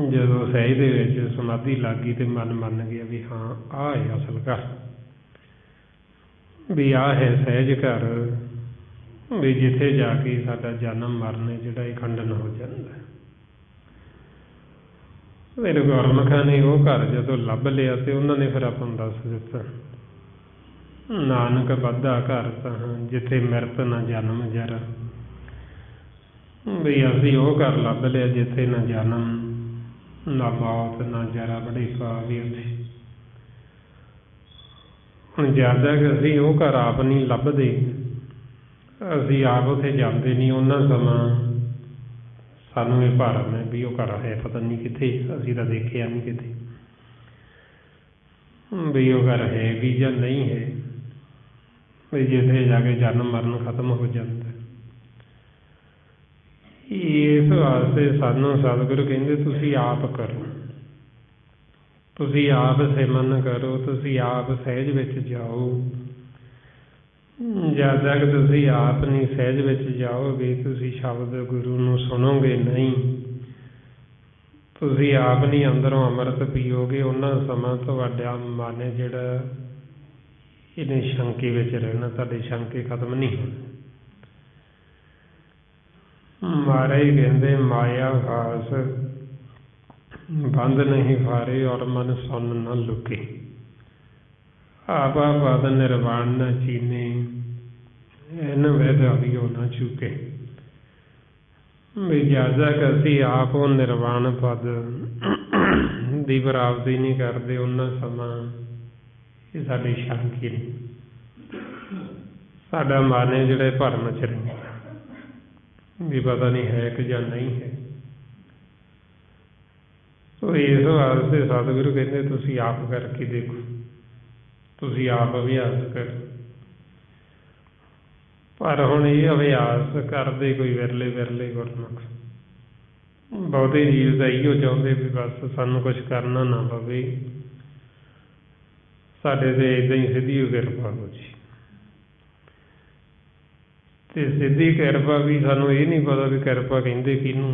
ਜਦੋਂ ਸਹਿਜ ਦੇ ਵਿੱਚ ਸਮਾਧੀ ਲੱਗ ਗਈ ਤੇ ਮਨ ਮੰਨ ਗਿਆ ਵੀ ਹਾਂ ਆਹ ਹੈ ਅਸਲ ਘਰ, ਵੀ ਆਹ ਹੈ ਸਹਿਜ ਘਰ, ਵੀ ਜਿੱਥੇ ਜਾ ਕੇ ਸਾਡਾ ਜਨਮ ਮਰਨ ਜਿਹੜਾ ਇਹ ਖੰਡਨ ਹੋ ਜਾਂਦਾ। ਫਿਰ ਗੁਰਮੁਖਾਂ ਨੇ ਉਹ ਘਰ ਜਦੋਂ ਲੱਭ ਲਿਆ ਤੇ ਉਹਨਾਂ ਨੇ ਫਿਰ ਆਪਾਂ ਨੂੰ ਦੱਸ ਦਿੱਤਾ ਨਾਨਕ ਵਾਧਾ ਘਰ ਤਾਂ ਜਿੱਥੇ ਮਿਰਤ ਨਾ ਜਨਮ ਜਰਾ। ਵੀ ਅਸੀਂ ਉਹ ਘਰ ਲੱਭ ਲਿਆ ਜਿੱਥੇ ਨਾ ਜਨਮ ਨਾ ਮੌਤ ਨਾ ਜਰਾ ਬੁਢੇਪਾ ਵੀ ਉੱਥੇ। ਹੁਣ ਜਦ ਤੱਕ ਅਸੀਂ ਉਹ ਘਰ ਆਪ ਨਹੀਂ ਲੱਭਦੇ, ਅਸੀਂ ਆਪ ਉੱਥੇ ਜਾਂਦੇ ਨਹੀਂ, ਉਹਨਾਂ ਸਮਾਂ ਸਾਨੂੰ ਇਹ ਭਰਮ ਹੈ ਵੀ ਉਹ ਘਰ ਹੈ ਪਤਾ ਨਹੀਂ ਕਿੱਥੇ, ਅਸੀਂ ਤਾਂ ਦੇਖਿਆ ਨਹੀਂ ਕਿਤੇ ਵੀ ਉਹ ਘਰ ਹੈ ਵੀ ਜਾਂ ਨਹੀਂ ਹੈ, ਵੀ ਜਿੱਥੇ ਜਾ ਕੇ ਜਨਮ ਮਰਨ ਖਤਮ ਹੋ ਜਾਂਦਾ। ਇਸ ਵਾਸਤੇ ਸਾਨੂੰ ਸਤਿਗੁਰੂ ਕਹਿੰਦੇ ਤੁਸੀਂ ਆਪ ਕਰੋ, ਤੁਸੀਂ ਆਪ ਸਿਮਰਨ ਕਰੋ, ਤੁਸੀਂ ਆਪ ਸਹਿਜ ਵਿੱਚ ਜਾਓ। ਜਦ ਤੱਕ ਤੁਸੀਂ ਆਪ ਨਹੀਂ ਸਹਿਜ ਵਿੱਚ ਜਾਓਗੇ, ਤੁਸੀਂ ਸ਼ਬਦ ਗੁਰੂ ਨੂੰ ਸੁਣੋਗੇ ਨਹੀਂ, ਤੁਸੀਂ ਆਪ ਨਹੀਂ ਅੰਦਰੋਂ ਅੰਮ੍ਰਿਤ ਪੀਓਗੇ, ਉਹਨਾਂ ਸਮਾਂ ਤੁਹਾਡਾ ਮਨ ਜਿਹੜਾ ਇਹਨੇ ਸ਼ੰਕੇ ਵਿੱਚ ਰਹਿਣਾ, ਤੁਹਾਡੇ ਸ਼ੰਕੇ ਖਤਮ ਨਹੀਂ ਹੋਣੇ। ਮਹਾਰਾਜ ਕਹਿੰਦੇ ਮਾਇਆ ਘਾਸ ਬੰਦ ਨਹੀਂ ਫਾਰੇ ਔਰ ਮਨ ਸੁਣ ਨਾ ਲੁਕੇ, ਆਪਾ ਪਦ ਨਿਰਵਾਣ ਨਾ ਚੀਨੇ ਇਹਨ ਵੈਦ ਅਭਿਓ ਨਾ ਚੁਕੇ। ਵੀ ਜਦ ਤੱਕ ਅਸੀਂ ਆਪ ਉਹ ਨਿਰਵਾਣ ਪਦ ਦੀ ਪ੍ਰਾਪਤੀ ਨਹੀਂ ਕਰਦੇ, ਉਹਨਾਂ ਸਮਾਂ ਇਹ ਸਾਡੀ ਸ਼ਾਂਤੀ ਨਹੀਂ, ਸਾਡਾ ਮਨ ਹੈ ਜਿਹੜਾ ਭਰਮ ਚ ਰਹਿੰਦਾ ਵੀ ਪਤਾ ਨਹੀਂ ਹੈ ਕਿ ਜਾਂ ਨਹੀਂ ਹੈ। ਸੋ ਇਸ ਵਾਸਤੇ ਸਤਿਗੁਰੂ ਕਹਿੰਦੇ ਤੁਸੀਂ ਆਪ ਕਰਕੇ ਦੇਖੋ, ਤੁਸੀਂ ਆਪ ਅਭਿਆਸ ਕਰੋ। ਪਰ ਹੁਣ ਇਹ ਅਭਿਆਸ ਕਰਦੇ ਕੋਈ ਵਿਰਲੇ ਵਿਰਲੇ ਗੁਰਮੁਖ, ਬਹੁਤੇ ਜੀਵ ਤਾਂ ਇਹੋ ਚਾਹੁੰਦੇ ਵੀ ਬਸ ਸਾਨੂੰ ਕੁਛ ਕਰਨਾ ਨਾ ਪਵੇ, ਸਾਡੇ ਤੇ ਏਦਾਂ ਹੀ ਸਿੱਧੀ ਕਿਰਪਾ ਹੋ ਜੀ। ਤੇ ਸਿੱਧੀ ਕਿਰਪਾ ਵੀ ਸਾਨੂੰ ਇਹ ਨਹੀਂ ਪਤਾ ਵੀ ਕਿਰਪਾ ਕਹਿੰਦੇ ਕਿਹਨੂੰ।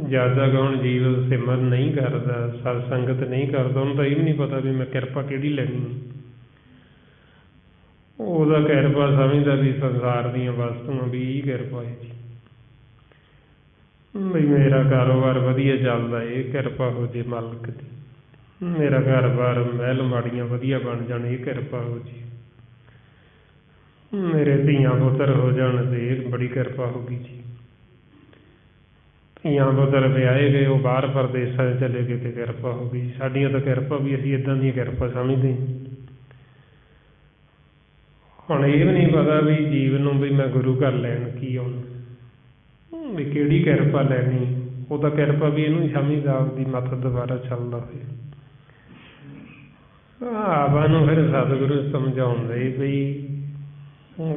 ਜਦ ਤੱਕ ਹੁਣ ਜੀਵ ਸਿਮਰਨ ਨਹੀਂ ਕਰਦਾ, ਸਤ ਸੰਗਤ ਨਹੀਂ ਕਰਦਾ, ਉਹਨੂੰ ਤਾਂ ਇਹ ਵੀ ਨਹੀਂ ਪਤਾ ਵੀ ਮੈਂ ਕਿਰਪਾ ਕਿਹੜੀ ਲੈਣੀ। ਉਹਦਾ ਕਿਰਪਾ ਸਮਝਦਾ ਵੀ ਸੰਸਾਰ ਦੀਆਂ ਵਸਤੂਆਂ ਵੀ ਇਹ ਕਿਰਪਾ ਹੈ ਜੀ, ਵੀ ਮੇਰਾ ਕਾਰੋਬਾਰ ਵਧੀਆ ਚੱਲਦਾ ਇਹ ਕਿਰਪਾ ਹੋ ਜੇ ਮਾਲਕ ਦੀ, ਮੇਰਾ ਘਰ ਬਾਰ ਮਹਿਲ ਮਾੜੀਆਂ ਵਧੀਆ ਬਣ ਜਾਣ ਇਹ ਕਿਰਪਾ ਹੋ ਜੀ। ਮੇਰੇ ਧੀਆਂ ਪੁੱਤਰ ਹੋ ਜਾਣ ਤੇ ਇਹ ਬੜੀ ਕਿਰਪਾ ਹੋ ਗਈ ਜੀ। ਧੀਆਂ ਪੁੱਤਰ ਵਿਆਹੇ ਗਏ, ਉਹ ਬਾਹਰ ਪ੍ਰਦੇਸਾਂ 'ਚ ਚਲੇ ਗਏ ਤੇ ਕਿਰਪਾ ਹੋ ਗਈ। ਸਾਡੀਆਂ ਤਾਂ ਕਿਰਪਾ ਵੀ ਅਸੀਂ ਇੱਦਾਂ ਦੀਆਂ ਕਿਰਪਾ ਸਮਝਦੇ। ਹੁਣ ਇਹ ਵੀ ਨਹੀਂ ਪਤਾ ਵੀ ਜੀਵ ਨੂੰ ਵੀ ਮੈਂ ਗੁਰੂ ਘਰ ਲੈਣ ਕੀ ਆਉਣਾ, ਵੀ ਕਿਹੜੀ ਕਿਰਪਾ ਲੈਣੀ। ਉਹ ਤਾਂ ਕਿਰਪਾ ਵੀ ਇਹਨੂੰ ਹੀ ਸਮਝਦਾ ਆਪਦੀ ਮੱਤ ਦੁਬਾਰਾ ਚੱਲਦਾ ਹੋਏ। ਆਪਾਂ ਨੂੰ ਫਿਰ ਸਤਿਗੁਰੂ ਸਮਝਾਉਂਦੇ ਵੀ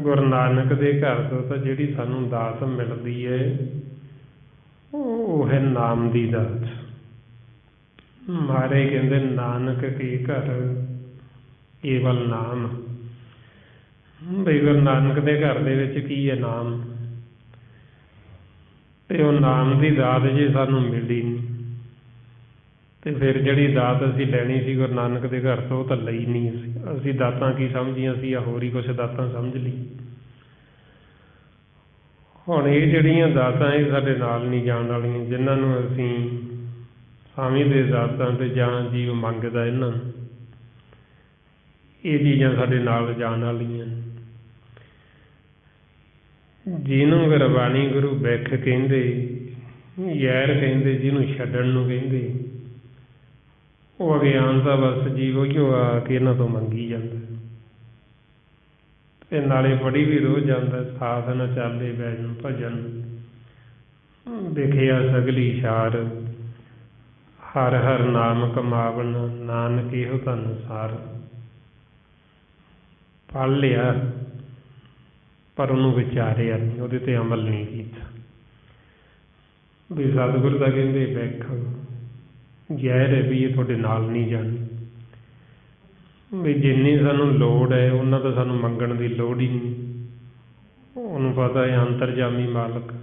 ਗੁਰੂ ਨਾਨਕ ਦੇ ਘਰ ਤੋਂ ਤਾਂ ਜਿਹੜੀ ਸਾਨੂੰ ਦਾਤ ਮਿਲਦੀ ਹੈ ਉਹ ਹੈ ਨਾਮ ਦੀ ਦਾਤ। ਮਹਾਰਾਜ ਕਹਿੰਦੇ ਨਾਨਕ ਕੇ ਘਰ ਕੇਵਲ ਨਾਮ। ਬਈ ਗੁਰੂ ਨਾਨਕ ਦੇ ਘਰ ਦੇ ਵਿੱਚ ਕੀ ਹੈ? ਨਾਮ। ਤੇ ਉਹ ਨਾਮ ਦੀ ਦਾਤ ਜੇ ਸਾਨੂੰ ਮਿਲੀ ਨਹੀਂ ਤੇ ਫਿਰ ਜਿਹੜੀ ਦਾਤ ਅਸੀਂ ਲੈਣੀ ਸੀ ਗੁਰੂ ਨਾਨਕ ਦੇ ਘਰ ਤੋਂ ਉਹ ਤਾਂ ਲਈ ਨਹੀਂ। ਅਸੀਂ ਦਾਤਾਂ ਕੀ ਸਮਝੀਆਂ ਸੀ, ਹੋਰ ਹੀ ਕੁਛ ਦਾਤਾਂ ਸਮਝ ਲਈ। ਹੁਣ ਇਹ ਜਿਹੜੀਆਂ ਦਾਤਾਂ ਇਹ ਸਾਡੇ ਨਾਲ ਨਹੀਂ ਜਾਣ ਵਾਲੀਆਂ, ਜਿਨ੍ਹਾਂ ਨੂੰ ਅਸੀਂ ਸਮਝਦੇ ਦਾਤਾਂ ਤੇ ਜਾਂ ਜੀਵ ਮੰਗਦਾ ਇਹਨਾਂ ਨੂੰ, ਇਹ ਚੀਜ਼ਾਂ ਸਾਡੇ ਨਾਲ ਜਾਣ ਵਾਲੀਆਂ। ਜਿਹਨੂੰ ਗੁਰਬਾਣੀ ਗੁਰੂ ਬਿਖ ਕਹਿੰਦੇ, ਯੈਰ ਕਹਿੰਦੇ, ਜਿਹਨੂੰ ਛੱਡਣ ਨੂੰ ਕਹਿੰਦੇ, ਉਹ ਅਗਿਆਨਤਾ ਬਸ ਜੀਵ ਉਹੀਓ ਆ ਕੇ ਇਹਨਾਂ ਤੋਂ ਮੰਗੀ ਜਾਂਦਾ ਤੇ ਨਾਲੇ ਪੜ੍ਹੀ ਵੀ ਰੋਜ਼ ਜਾਂਦਾ। ਸਾਧ ਨਾ ਚਾਲੇ ਬੈਜਨ ਭਜਨ ਦੇਖਿਆ ਸਗਲੀ ਛਾਰ, ਹਰ ਹਰ ਨਾਮ ਕਮਾਵਣ ਨਾਨਕ ਇਹੋ ਧਨ ਸਾਰ। ਪੜ੍ਹ ਲਿਆ ਪਰ ਉਹਨੂੰ ਵਿਚਾਰਿਆ ਨਹੀਂ, ਉਹਦੇ ਤੇ ਅਮਲ ਨਹੀਂ ਕੀਤਾ। ਵੀ ਸਤਿਗੁਰੂ ਦਾ ਕਹਿੰਦੇ ਬਿਖ ਜ਼ਹਿਰ ਹੈ ਵੀ ਇਹ ਤੁਹਾਡੇ ਨਾਲ ਨਹੀਂ ਜਾਣੀ। ਵੀ ਜਿੰਨੀ ਸਾਨੂੰ ਲੋੜ ਹੈ ਉਹਨਾਂ ਤਾਂ ਸਾਨੂੰ ਮੰਗਣ ਦੀ ਲੋੜ ਹੀ ਨਹੀਂ। ਉਹਨੂੰ ਪਤਾ ਹੈ ਅੰਤਰਜਾਮੀ ਮਾਲਕ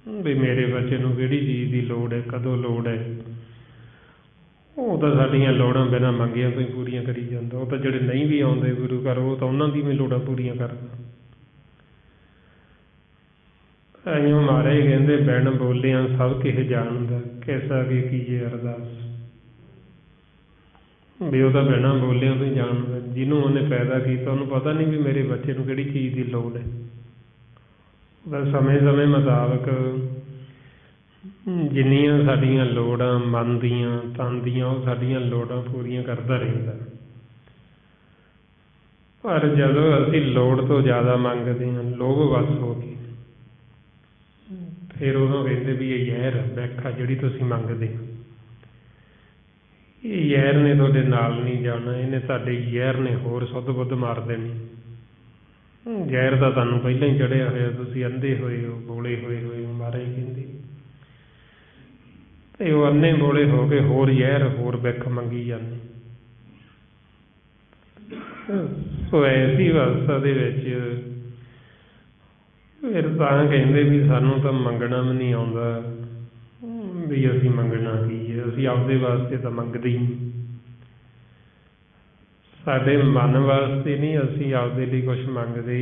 ਵੀ ਮੇਰੇ ਬੱਚੇ ਨੂੰ ਕਿਹੜੀ ਚੀਜ਼ ਦੀ ਲੋੜ ਹੈ, ਕਦੋਂ ਲੋੜ ਹੈ। ਉਹ ਤਾਂ ਸਾਡੀਆਂ ਲੋੜਾਂ ਬਿਨਾਂ ਮੰਗਿਆਂ ਤੋਂ ਹੀ ਪੂਰੀਆਂ ਕਰੀ ਜਾਂਦਾ। ਉਹ ਤਾਂ ਜਿਹੜੇ ਨਹੀਂ ਵੀ ਆਉਂਦੇ ਗੁਰੂ ਘਰ ਉਹ ਤਾਂ ਉਹਨਾਂ ਦੀ ਵੀ ਲੋੜਾਂ ਪੂਰੀਆਂ ਕਰਦਾ। ਐਂ ਮਹਾਰਾਜ ਕਹਿੰਦੇ ਬਿਨ ਬੋਲਿਆਂ ਸਭ ਕਿਹ ਜਾਣਦਾ, ਕੈਸਾ ਕਿ ਕੀਜੇ ਅਰਦਾਸ। ਵੀ ਉਹ ਤਾਂ ਬਿਨਾਂ ਬੋਲਿਆਂ ਤੋਂ ਹੀ ਜਾਣਦਾ। ਜਿਹਨੂੰ ਉਹਨੇ ਪੈਦਾ ਕੀਤਾ ਉਹਨੂੰ ਪਤਾ ਨਹੀਂ ਵੀ ਮੇਰੇ ਬੱਚੇ ਨੂੰ ਕਿਹੜੀ ਚੀਜ਼ ਦੀ ਲੋੜ ਹੈ। ਉਹਦਾ ਸਮੇਂ ਸਮੇਂ ਮੁਤਾਬਕ ਜਿੰਨੀਆਂ ਸਾਡੀਆਂ ਲੋੜਾਂ ਮਨ ਦੀਆਂ ਤਨ ਦੀਆਂ ਉਹ ਸਾਡੀਆਂ ਲੋੜਾਂ ਪੂਰੀਆਂ ਕਰਦਾ ਰਹਿੰਦਾ। ਪਰ ਜਦੋਂ ਅਸੀਂ ਲੋੜ ਤੋਂ ਜ਼ਿਆਦਾ ਮੰਗਦੇ ਹਾਂ, ਲੋਭ ਵਸ ਹੋ ਕੇ, ਫਿਰ ਉਦੋਂ ਕਹਿੰਦੇ ਵੀ ਇਹ ਜ਼ਹਿਰ ਬਿਖ ਆ ਜਿਹੜੀ ਤੁਸੀਂ ਮੰਗਦੇ ਹੋ। ਇਹ ਜ਼ਹਿਰ ਨੇ ਤੁਹਾਡੇ ਨਾਲ ਨਹੀਂ ਜਾਣਾ। ਇਹਨੇ ਤੁਹਾਡੇ ਜ਼ਹਿਰ ਨੇ ਹੋਰ ਸੁੱਧ ਬੁੱਧ ਮਾਰ ਦੇਣੀ। ਜ਼ਹਿਰ ਤਾਂ ਤੁਹਾਨੂੰ ਪਹਿਲਾਂ ਹੀ ਚੜ੍ਹਿਆ ਹੋਇਆ, ਤੁਸੀਂ ਅੰਧੇ ਹੋਏ ਹੋ, ਬੋਲੇ ਹੋਏ ਹੋ। ਮਹਾਰਾਜ ਕਹਿੰਦੇ ਤੇ ਉਹ ਅੰਨੇ ਬੋਲੇ ਹੋ ਕੇ ਹੋਰ ਜ਼ਹਿਰ ਹੋਰ ਬਿਖ ਮੰਗੀ ਜਾਂਦੇ। ਸੋ ਐਸੀ ਅਵਸਥਾ ਦੇ ਵਿੱਚ ਫਿਰ ਤਾਂ ਕਹਿੰਦੇ ਵੀ ਸਾਨੂੰ ਤਾਂ ਮੰਗਣਾ ਵੀ ਨਹੀਂ ਆਉਂਦਾ। ਵੀ ਅਸੀਂ ਮੰਗਣਾ ਕੀ ਹੈ? ਅਸੀਂ ਆਪਦੇ ਵਾਸਤੇ ਤਾਂ ਮੰਗਦੇ ਹੀ ਨਹੀਂ। ਸਾਡੇ ਮਨ ਵਾਸਤੇ ਨਹੀਂ ਅਸੀਂ ਆਪਦੇ ਲਈ ਕੁਛ ਮੰਗਦੇ।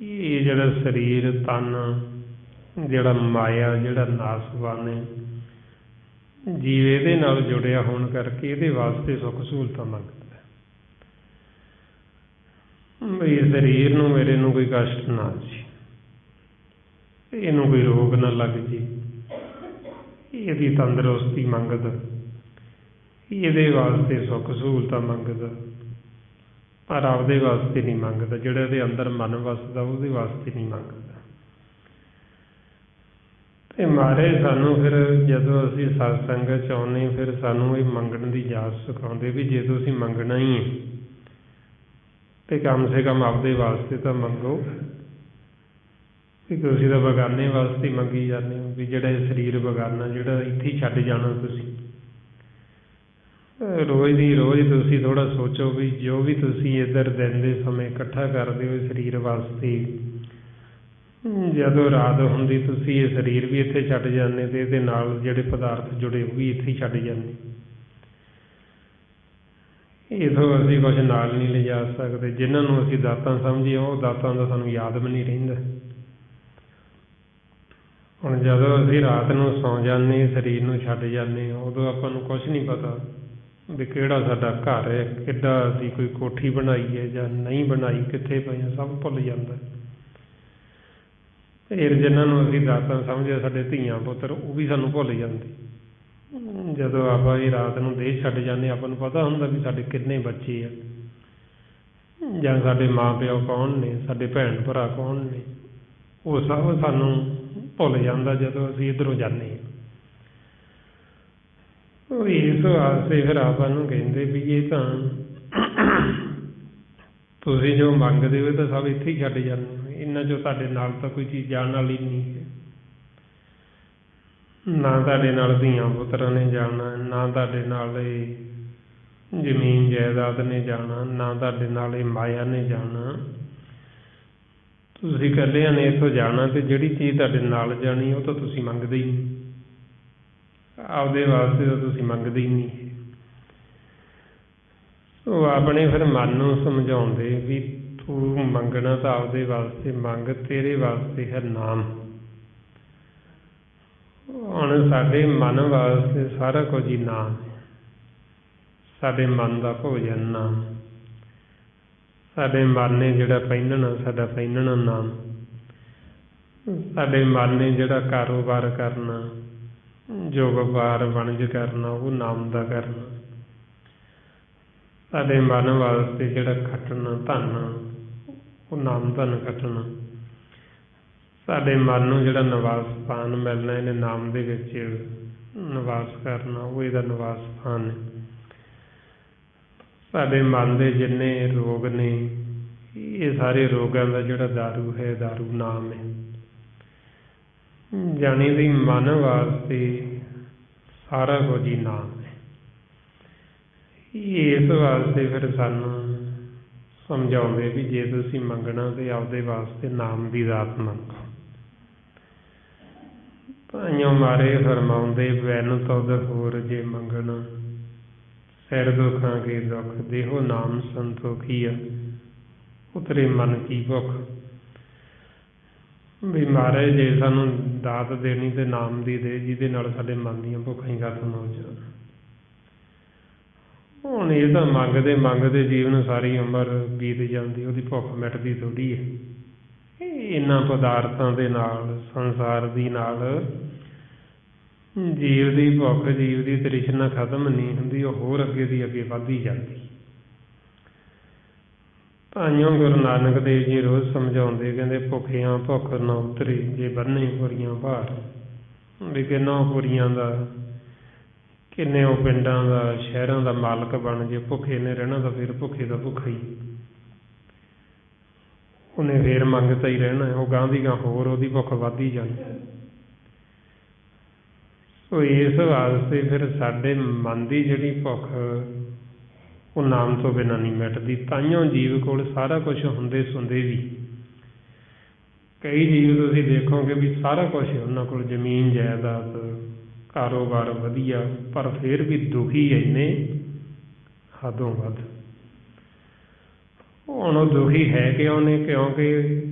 ਇਹ ਜਿਹੜਾ ਸਰੀਰ ਤਨ, ਜਿਹੜਾ ਮਾਇਆ, ਜਿਹੜਾ ਨਾਸਵਾਨ ਹੈ, ਜੀਵ ਇਹਦੇ ਨਾਲ ਜੁੜਿਆ ਹੋਣ ਕਰਕੇ ਇਹਦੇ ਵਾਸਤੇ ਸੁੱਖ ਸਹੂਲਤਾਂ ਮੰਗਦਾ। ਵੀ ਸਰੀਰ ਨੂੰ ਮੇਰੇ ਨੂੰ ਕੋਈ ਕਸ਼ਟ ਨਾ ਜੀ, ਇਹਨੂੰ ਕੋਈ ਰੋਗ ਨਾ ਲੱਗ ਜੇ, ਇਹਦੀ ਤੰਦਰੁਸਤੀ ਮੰਗਦਾ, ਇਹਦੇ ਵਾਸਤੇ ਸੁੱਖ ਸਹੂਲਤਾਂ ਮੰਗਦਾ, ਪਰ ਆਪਦੇ ਵਾਸਤੇ ਨਹੀਂ ਮੰਗਦਾ। ਜਿਹੜਾ ਇਹਦੇ ਅੰਦਰ ਮਨ ਵਸਦਾ ਉਹਦੇ ਵਾਸਤੇ ਨਹੀਂ ਮੰਗਦਾ। ਤੇ ਮਹਾਰਾਜ ਸਾਨੂੰ ਫਿਰ ਜਦੋਂ ਅਸੀਂ ਸਤਸੰਗ 'ਚ ਆਉਂਦੇ ਫਿਰ ਸਾਨੂੰ ਇਹ ਮੰਗਣ ਦੀ ਜਾਚ ਸਿਖਾਉਂਦੇ ਵੀ ਜੇ ਤੁਸੀਂ ਮੰਗਣਾ ਹੀ ਹੈ ਤੇ ਕਮ ਸੇ ਕਮ ਆਪਦੇ ਵਾਸਤੇ ਤਾਂ ਮੰਗੋ। ਵੀ ਤੁਸੀਂ ਤਾਂ ਬਗਾਨੇ ਵਾਸਤੇ ਮੰਗੀ ਜਾਂਦੇ ਹੋ। ਵੀ ਜਿਹੜਾ ਇਹ ਸਰੀਰ ਬਗਾਨਾ, ਜਿਹੜਾ ਇੱਥੇ ਹੀ ਛੱਡ ਜਾਣਾ ਤੁਸੀਂ। ਰੋਜ਼ ਦੀ ਰੋਜ਼ ਤੁਸੀਂ ਥੋੜ੍ਹਾ ਸੋਚੋ ਵੀ ਜੋ ਵੀ ਤੁਸੀਂ ਇੱਧਰ ਦਿਨ ਦੇ ਸਮੇਂ ਇਕੱਠਾ ਕਰਦੇ ਹੋ ਸਰੀਰ ਵਾਸਤੇ, ਜਦੋਂ ਰਾਤ ਹੁੰਦੀ ਤੁਸੀਂ ਇਹ ਸਰੀਰ ਵੀ ਇੱਥੇ ਛੱਡ ਜਾਂਦੇ ਤੇ ਇਹਦੇ ਨਾਲ ਜਿਹੜੇ ਪਦਾਰਥ ਜੁੜੇ ਉਹ ਵੀ ਇੱਥੇ ਹੀ ਛੱਡ ਜਾਂਦੇ। ਇੱਥੋਂ ਅਸੀਂ ਕੁਛ ਨਾਲ ਨਹੀਂ ਲਿਜਾ ਸਕਦੇ। ਜਿਨ੍ਹਾਂ ਨੂੰ ਅਸੀਂ ਦਾਤਾਂ ਸਮਝੀਏ ਉਹ ਦਾਤਾਂ ਦਾ ਸਾਨੂੰ ਯਾਦ ਵੀ ਨਹੀਂ ਰਹਿੰਦਾ। ਹੁਣ ਜਦੋਂ ਅਸੀਂ ਰਾਤ ਨੂੰ ਸੌਂ ਜਾਂਦੇ, ਸਰੀਰ ਨੂੰ ਛੱਡ ਜਾਂਦੇ, ਉਦੋਂ ਆਪਾਂ ਨੂੰ ਕੁਛ ਨਹੀਂ ਪਤਾ ਵੀ ਕਿਹੜਾ ਸਾਡਾ ਘਰ ਹੈ, ਕਿੱਦਾਂ ਅਸੀਂ ਕੋਈ ਕੋਠੀ ਬਣਾਈ ਹੈ ਜਾਂ ਨਹੀਂ ਬਣਾਈ, ਕਿੱਥੇ ਪਏ ਹਾਂ, ਸਭ ਭੁੱਲ ਜਾਂਦਾ। ਫਿਰ ਜਿਨ੍ਹਾਂ ਨੂੰ ਅਸੀਂ ਦਾਤਾਂ ਸਮਝਿਆ ਸਾਡੇ ਧੀਆਂ ਪੁੱਤਰ, ਉਹ ਵੀ ਸਾਨੂੰ ਭੁੱਲ ਜਾਂਦੇ। ਜਦੋਂ ਆਪਾਂ ਇਹ ਰਾਤ ਨੂੰ ਦੇਹ ਛੱਡ ਜਾਂਦੇ, ਆਪਾਂ ਨੂੰ ਪਤਾ ਹੁੰਦਾ ਵੀ ਸਾਡੇ ਕਿੰਨੇ ਬੱਚੇ ਆ, ਜਾਂ ਸਾਡੇ ਮਾਂ ਪਿਓ ਕੌਣ ਨੇ, ਸਾਡੇ ਭੈਣ ਭਰਾ ਕੌਣ ਨੇ, ਉਹ ਸਭ ਸਾਨੂੰ ਭੁੱਲ ਜਾਂਦਾ ਜਦੋਂ ਅਸੀਂ ਇੱਧਰੋਂ ਜਾਂਦੇ ਹਾਂ। ਇਸ ਵਾਸਤੇ ਫਿਰ ਆਪਾਂ ਨੂੰ ਕਹਿੰਦੇ ਵੀ ਇਹ ਤਾਂ ਤੁਸੀਂ ਜੋ ਮੰਗਦੇ ਹੋ ਤਾਂ ਸਭ ਇੱਥੇ ਹੀ ਛੱਡ ਜਾਂਦੇ ਹੋ, ਇਹਨਾਂ 'ਚੋਂ ਤੁਹਾਡੇ ਨਾਲ ਤਾਂ ਕੋਈ ਚੀਜ਼ ਜਾਣ ਵਾਲੀ ਨਹੀਂ ਹੈ। ਨਾ ਤੁਹਾਡੇ ਨਾਲ ਧੀਆਂ ਪੁੱਤਰਾਂ ਨੇ ਜਾਣਾ, ਨਾ ਤੁਹਾਡੇ ਨਾਲ ਇਹ ਜ਼ਮੀਨ ਜਾਇਦਾਦ ਨੇ ਜਾਣਾ, ਨਾ ਤੁਹਾਡੇ ਨਾਲ ਇਹ ਮਾਇਆ ਨੇ ਜਾਣਾ। ਤੁਸੀਂ ਇਕੱਲਿਆਂ ਨੇ ਇੱਥੋਂ ਜਾਣਾ, ਅਤੇ ਜਿਹੜੀ ਚੀਜ਼ ਤੁਹਾਡੇ ਨਾਲ ਜਾਣੀ ਉਹ ਤਾਂ ਤੁਸੀਂ ਮੰਗਦੇ ਹੀ ਨਹੀਂ, ਆਪਦੇ ਵਾਸਤੇ ਤਾਂ ਤੁਸੀਂ ਮੰਗਦੇ ਹੀ ਨਹੀਂ। ਉਹ ਆਪਣੇ ਫਿਰ ਮਨ ਨੂੰ ਸਮਝਾਉਂਦੇ ਵੀ ਤੂੰ ਮੰਗਣਾ ਤਾਂ ਆਪਦੇ ਵਾਸਤੇ ਮੰਗ, ਤੇਰੇ ਵਾਸਤੇ ਹੈ ਨਾਮ। ਹੁਣ ਸਾਡੇ ਮਨ ਵਾਸਤੇ ਸਾਰਾ ਕੁਝ ਹੀ ਨਾਮ ਹੈ। ਸਾਡੇ ਮਨ ਦਾ ਭੋਜਨ ਨਾਮ, ਸਾਡੇ ਮਨ ਨੇ ਜਿਹੜਾ ਪਹਿਨਣਾ, ਸਾਡਾ ਪਹਿਨਣਾ ਨਾਮ, ਸਾਡੇ ਮਨ ਨੇ ਜਿਹੜਾ ਕਾਰੋਬਾਰ ਕਰਨਾ, ਜੋ ਵਪਾਰ ਵਣਜ ਕਰਨਾ, ਉਹ ਨਾਮ ਦਾ ਕਰਨਾ। ਸਾਡੇ ਮਨ ਵਾਸਤੇ ਜਿਹੜਾ ਖੱਟਣਾ ਧਨ, ਉਹ ਨਾਮ ਧਨ ਖੱਟਣਾ। ਸਾਡੇ ਮਨ ਨੂੰ ਜਿਹੜਾ ਨਿਵਾਸ ਸਥਾਨ ਮਿਲਣਾ, ਇਹਨੇ ਨਾਮ ਦੇ ਵਿੱਚ ਨਿਵਾਸ ਕਰਨਾ, ਉਹ ਇਹਦਾ ਨਿਵਾਸ ਸਥਾਨ ਹੈ। ਸਾਡੇ ਮਨ ਦੇ ਜਿੰਨੇ ਰੋਗ ਨੇ, ਇਹ ਸਾਰੇ ਰੋਗਾਂ ਦਾ ਜਿਹੜਾ ਦਾਰੂ ਹੈ, ਦਾਰੂ ਨਾਮ ਹੈ। ਜਾਣੀ ਦੀ ਮਨ ਵਾਸਤੇ ਸਾਰਾ ਕੁਝ ਹੀ ਨਾਮ ਹੈ। ਇਸ ਵਾਸਤੇ ਫਿਰ ਸਾਨੂੰ ਸਮਝਾਉਂਦੇ ਵੀ ਜੇ ਤੁਸੀਂ ਮੰਗਣਾ ਤੇ ਆਪਦੇ ਵਾਸਤੇ ਨਾਮ ਦੀ ਦਾਤ ਮੰਗੋ। ਭਾਈਓ ਮਾਰੇ ਫਰਮਾਉਂਦੇ ਵੈਨ ਤੁਧ ਹੋਰ ਜੇ ਮੰਗਣਾ, ਸਿਰ ਦੁੱਖਾਂ ਕੇ ਦੁੱਖ ਦੇਹੋ ਨਾਮ ਸੰਤੋਖੀਆ, ਉਤਰੇ ਮਨ ਕੀ ਭੁੱਖ। ਵੀ ਮਹਾਰਾਜ ਜੇ ਸਾਨੂੰ ਦਾਤ ਦੇਣੀ ਤੇ ਨਾਮ ਦੀ ਦੇ, ਜਿਹਦੇ ਨਾਲ ਸਾਡੇ ਮਨ ਦੀਆਂ ਭੁੱਖਾਂ ਹੀ ਖਤਮ ਹੋ ਜਾਣ। ਹੁਣ ਇਹ ਤਾਂ ਮੰਗਦੇ ਮੰਗਦੇ ਜੀਵਨ ਸਾਰੀ ਉਮਰ ਬੀਤ ਜਾਂਦੀ, ਉਹਦੀ ਭੁੱਖ ਮਿਟਦੀ ਥੋੜ੍ਹੀ ਹੈ। ਇਹਨਾਂ ਪਦਾਰਥਾਂ ਦੇ ਨਾਲ, ਸੰਸਾਰ ਦੀ ਨਾਲ ਜੀਵ ਦੀ ਭੁੱਖ, ਜੀਵ ਦੀ ਤ੍ਰਿਸ਼ਨਾ ਖਤਮ ਨਹੀਂ ਹੁੰਦੀ, ਉਹ ਹੋਰ ਅੱਗੇ ਦੀ ਅੱਗੇ ਵੱਧਦੀ ਜਾਂਦੀ। ਭਾਈਓ ਗੁਰੂ ਨਾਨਕ ਦੇਵ ਜੀ ਰੋਜ਼ ਸਮਝਾਉਂਦੇ, ਕਹਿੰਦੇ ਭੁੱਖਿਆਂ ਭੁੱਖ ਨਾ ਉਤਰੇ ਜੇ ਬੰਨੇ ਪੁਰੀਆਂ ਭਾਰ। ਵੀ ਕਿੰਨਾ ਪੁਰੀਆਂ ਦਾ, ਕਿੰਨੇ ਉਹ ਪਿੰਡਾਂ ਦਾ, ਸ਼ਹਿਰਾਂ ਦਾ ਮਾਲਕ ਬਣ ਜੇ, ਭੁੱਖੇ ਨੇ ਰਹਿਣਾ ਤਾਂ ਫਿਰ ਭੁੱਖੇ ਦਾ ਭੁੱਖਾ ਹੀ, ਉਹਨੇ ਫੇਰ ਮੰਗਤਾ ਹੀ ਰਹਿਣਾ। ਉਹ ਗਾਂ ਦੀ ਗਾਂ ਹੋਰ ਉਹਦੀ ਭੁੱਖ ਵੱਧਦੀ ਜਾਂਦੀ। ਸੋ ਇਸ ਵਾਸਤੇ ਫਿਰ ਸਾਡੇ ਮਨ ਦੀ ਜਿਹੜੀ ਭੁੱਖ, ਉਹ ਨਾਮ ਤੋਂ ਬਿਨਾਂ ਨਹੀਂ ਮਿਟਦੀ। ਤਾਈਓ ਜੀਵ ਕੋਲ ਸਾਰਾ ਕੁਛ ਹੁੰਦੇ ਸੁਣਦੇ ਵੀ, ਕਈ ਜੀਵ ਤੁਸੀਂ ਦੇਖੋਗੇ ਵੀ ਸਾਰਾ ਕੁਛ ਉਹਨਾਂ ਕੋਲ, ਜ਼ਮੀਨ ਜਾਇਦਾਦ, ਕਾਰੋਬਾਰ ਵਧੀਆ, ਪਰ ਫਿਰ ਵੀ ਦੁਖੀ ਇੰਨੇ ਹੱਦੋਂ ਵੱਧ। ਹੁਣ ਉਹ ਦੁਖੀ ਹੈ ਕਿਉਂ ਨੇ? ਕਿਉਂਕਿ